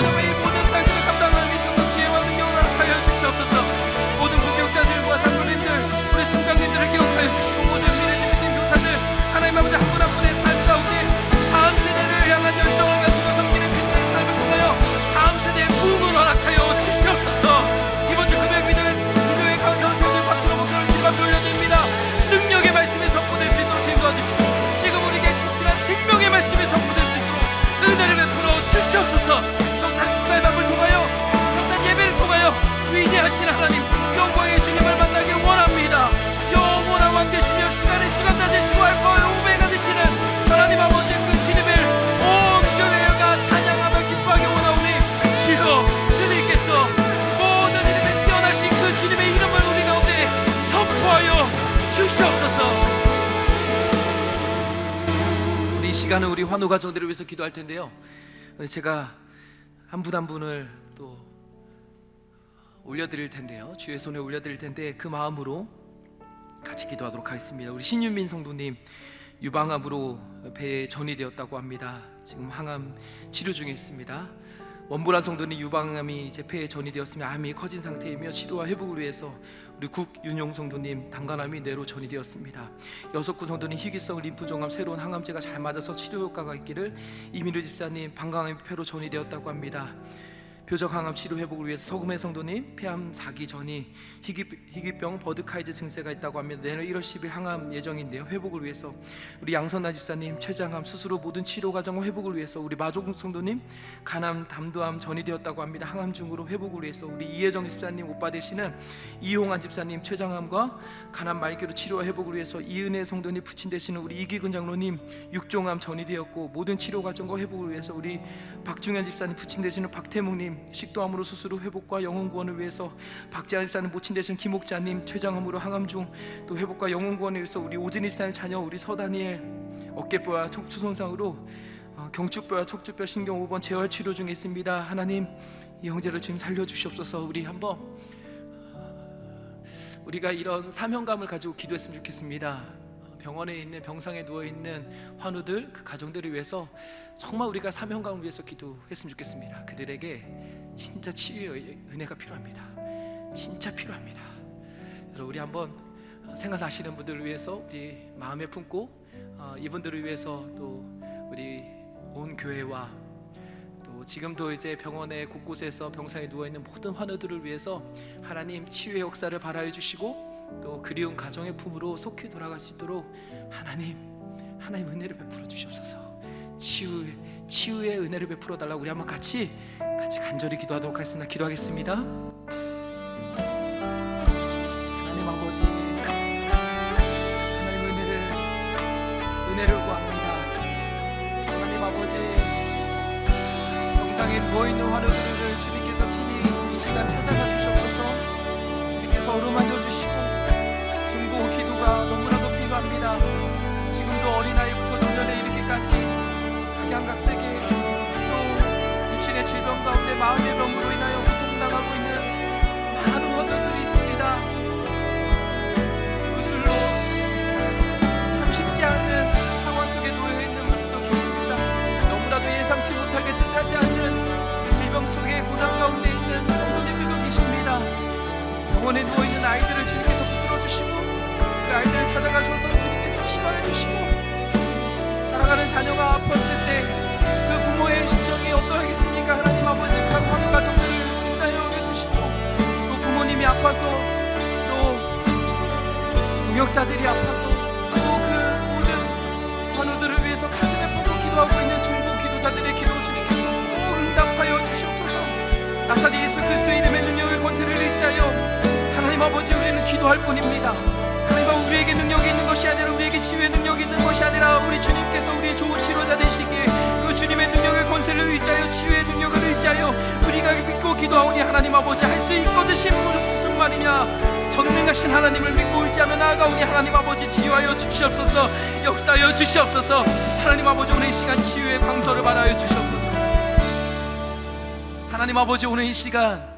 시간은 우리 환우 가정들을 위해서 기도할 텐데요. 제가 한 분 한 분을 또 올려드릴 텐데요. 주의 손에 올려드릴 텐데 그 마음으로 같이 기도하도록 하겠습니다. 우리 신윤민 성도님 유방암으로 배에 전이되었다고 합니다. 지금 항암 치료 중에 있습니다. 원보란 성도는 유방암이 이제 폐에 전이되었으며 암이 커진 상태이며 치료와 회복을 위해서 우리 국윤용 성도님 당간암이 뇌로 전이되었습니다. 여석구 성도님 희귀성 림프종암 새로운 항암제가 잘 맞아서 치료 효과가 있기를 이민우 집사님 방광암이 폐로 전이되었다고 합니다. 표적 항암 치료 회복을 위해서 서금의 성도님 폐암 4기 전이 희귀병 버드카이즈 증세가 있다고 합니다. 내년 1월 10일 항암 예정인데요. 회복을 위해서 우리 양선나 집사님 췌장암 수술 후 모든 치료 과정과 회복을 위해서 우리 마조국 성도님 간암 담도암 전이 되었다고 합니다. 항암 중으로 회복을 위해서 우리 이혜정 집사님 오빠 되시는 이홍한 집사님 췌장암과 간암 말기로 치료와 회복을 위해서 이은혜 성도님 부친 되시는 우리 이기근 장로님 육종암 전이 되었고 모든 치료 과정과 회복을 위해서 우리 박중현 집사님 부친 되시는 박태묵님 식도암으로 수술 후 회복과 영혼 구원을 위해서 박재환 집사님 모친 되신 김옥자님 췌장암으로 항암 중 또 회복과 영혼 구원을 위해서 우리 오진희 집사님 자녀 우리 서다니엘 어깨뼈와 척추 손상으로 경추뼈와 척추뼈 신경 5번 재활 치료 중에 있습니다. 하나님 이 형제를 지금 살려주시옵소서. 우리 한번 우리가 이런 사명감을 가지고 기도했으면 좋겠습니다. 병원에 있는 병상에 누워있는 환우들 그 가정들을 위해서 정말 우리가 사명감을 위해서 기도했으면 좋겠습니다. 그들에게 진짜 치유의 은혜가 필요합니다. 진짜 필요합니다. 여러분 우리 한번 생각하시는 분들을 위해서 우리 마음에 품고 이분들을 위해서 또 우리 온 교회와 또 지금도 이제 병원의 곳곳에서 병상에 누워있는 모든 환우들을 위해서 하나님 치유의 역사를 발하여 주시고 또 그리운 가정의 품으로 속히 돌아갈 수 있도록 하나님 은혜를 베풀어 주시옵소서. 치유의 은혜를 베풀어 달라고 우리 한번 같이 간절히 기도하도록 하겠습니다. 기도하겠습니다. 하나님 아버지 하나님 은혜를 구합니다. 하나님 아버지 병상에 누워있는 환우들을 주님께서 친히 이 시간 찾아가 주셨소서. 주님께서 어루만져 주시고 중보 기도가 너무나도 필요합니다. 지금도 어린아이부터 노년에 이르기까지 각양각색의 또 육신의 질병 가운데 마음의 병으로 인하여 고통당하고 있는 많은 환우들이 있습니다. 이것을로 참 쉽지 않은 상황 속에 놓여있는 분도 계십니다. 너무나도 예상치 못하게 뜻하지 않는 그 질병 속에 고난 가운데 있는 성도님들도 계십니다. 병원에 누워있는 아이들을 주님께서 붙들어주시고 그 아이들을 찾아가셔서 주님께서 치료해주시고 사랑하는 자녀가 아팠을 때 그 부모의 심정이 어떠하겠습니까? 하나님 아버지 각 환우 가정들을 인사해 여겨주시고 또 부모님이 아파서 또 동역자들이 아파서 또 그 모든 환우들을 위해서 가슴에 품고 기도하고 있는 중보 기도자들의 기도 주님께서 꼭 응답하여 주시옵소서. 나사렛 예수 그리스도의 이름의 능력을 권세를 의지하여 하나님 아버지 우리는 기도할 뿐입니다. 하나님 아버지 우리에게 능력이 있는 것이 아니라 우리에게 치유의 능력이 있는 것이 아니라 우리 주님께서 우리의 좋은 치료자 되시기에 그 주님의 능력을 권세를 의지하여 치유의 능력을 의지하여 우리가 믿고 기도하오니 하나님 아버지 할 수 있거든이 무슨 말이냐. 전능하신 하나님을 믿고 의지하며 나아가오니 하나님 아버지 치유하여 주시옵소서. 역사하여 주시옵소서. 하나님 아버지 오늘 이 시간 치유의 광서를 받아여 주시옵소서. 하나님 아버지 오늘 이 시간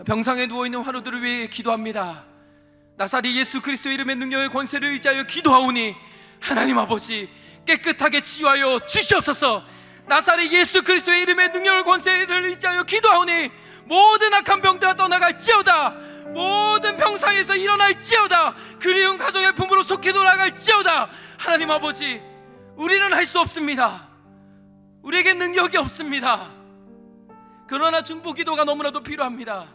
병상에 누워있는 환우들을 위해 기도합니다. 나사렛 예수 그리스도의 이름의 능력의 권세를 의지하여 기도하오니 하나님 아버지 깨끗하게 치유하여 주시옵소서. 나사렛 예수 그리스도의 이름의 능력의 권세를 의지하여 기도하오니 모든 악한 병들아 떠나갈지어다. 모든 병상에서 일어날지어다. 그리운 가정의 품으로 속히 돌아갈지어다. 하나님 아버지 우리는 할 수 없습니다. 우리에게 능력이 없습니다. 그러나 중보기도가 너무나도 필요합니다.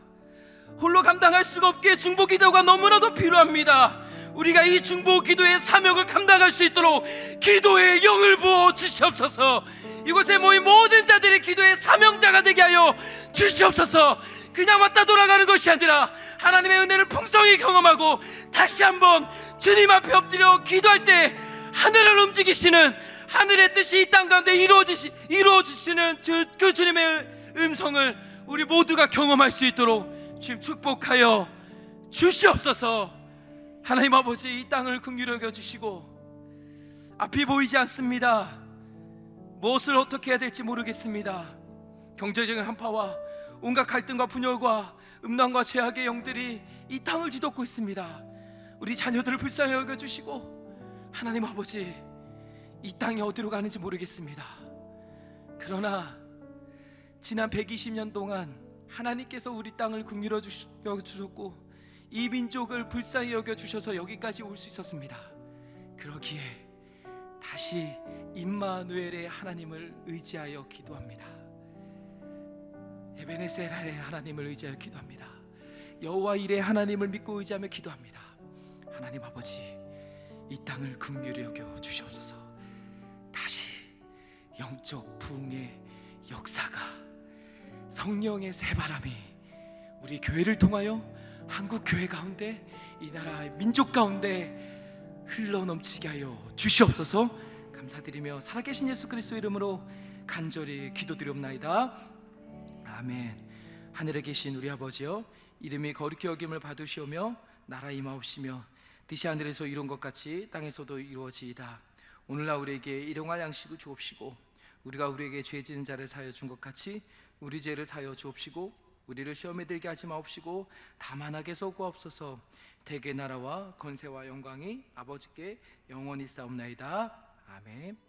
홀로 감당할 수가 없기에 중보기도가 너무나도 필요합니다. 우리가 이 중보기도의 사명을 감당할 수 있도록 기도의 영을 부어 주시옵소서. 이곳에 모인 모든 자들의 기도의 사명자가 되게 하여 주시옵소서. 그냥 왔다 돌아가는 것이 아니라 하나님의 은혜를 풍성히 경험하고 다시 한번 주님 앞에 엎드려 기도할 때 하늘을 움직이시는 하늘의 뜻이 이 땅 가운데 이루어지시는 그 주님의 음성을 우리 모두가 경험할 수 있도록 주님 축복하여 주시옵소서. 하나님 아버지 이 땅을 긍휼히 여겨 주시고 앞이 보이지 않습니다. 무엇을 어떻게 해야 될지 모르겠습니다. 경제적인 한파와 온갖 갈등과 분열과 음란과 죄악의 영들이 이 땅을 뒤덮고 있습니다. 우리 자녀들을 불쌍히 여겨주시고, 하나님 아버지, 이 땅이 어디로 가는지 모르겠습니다. 그러나 지난 120년 동안 하나님께서 우리 땅을 긍휼히 여겨주셨고 이 민족을 불쌍히 여겨주셔서 여기까지 올 수 있었습니다. 그러기에 다시 임마누엘의 하나님을 의지하여 기도합니다. 에베네셀의 하나님을 의지하여 기도합니다. 여호와 일의 하나님을 믿고 의지하며 기도합니다. 하나님 아버지, 이 땅을 긍휼히 여겨 주시옵소서. 다시 영적 부흥의 역사가, 성령의 새바람이 우리 교회를 통하여 한국 교회 가운데, 이 나라의 민족 가운데 흘러넘치게 하여 주시옵소서. 감사드리며 살아계신 예수 그리스도 이름으로 간절히 기도드리옵나이다. 아멘. 하늘에 계신 우리 아버지여, 이름이 거룩히 여김을 받으시오며 나라 임하옵시며 뜻이 하늘에서 이룬 것 같이 땅에서도 이루어지이다. 오늘날 우리에게 일용할 양식을 주옵시고 우리가 우리에게 죄 지은 자를 사하여 준 것 같이 우리 죄를 사하여 주옵시고 우리를 시험에 들게 하지 마옵시고 다만 악에서 구하옵소서. 대개 나라와 권세와 영광이 아버지께 영원히 싸움나이다. 아멘.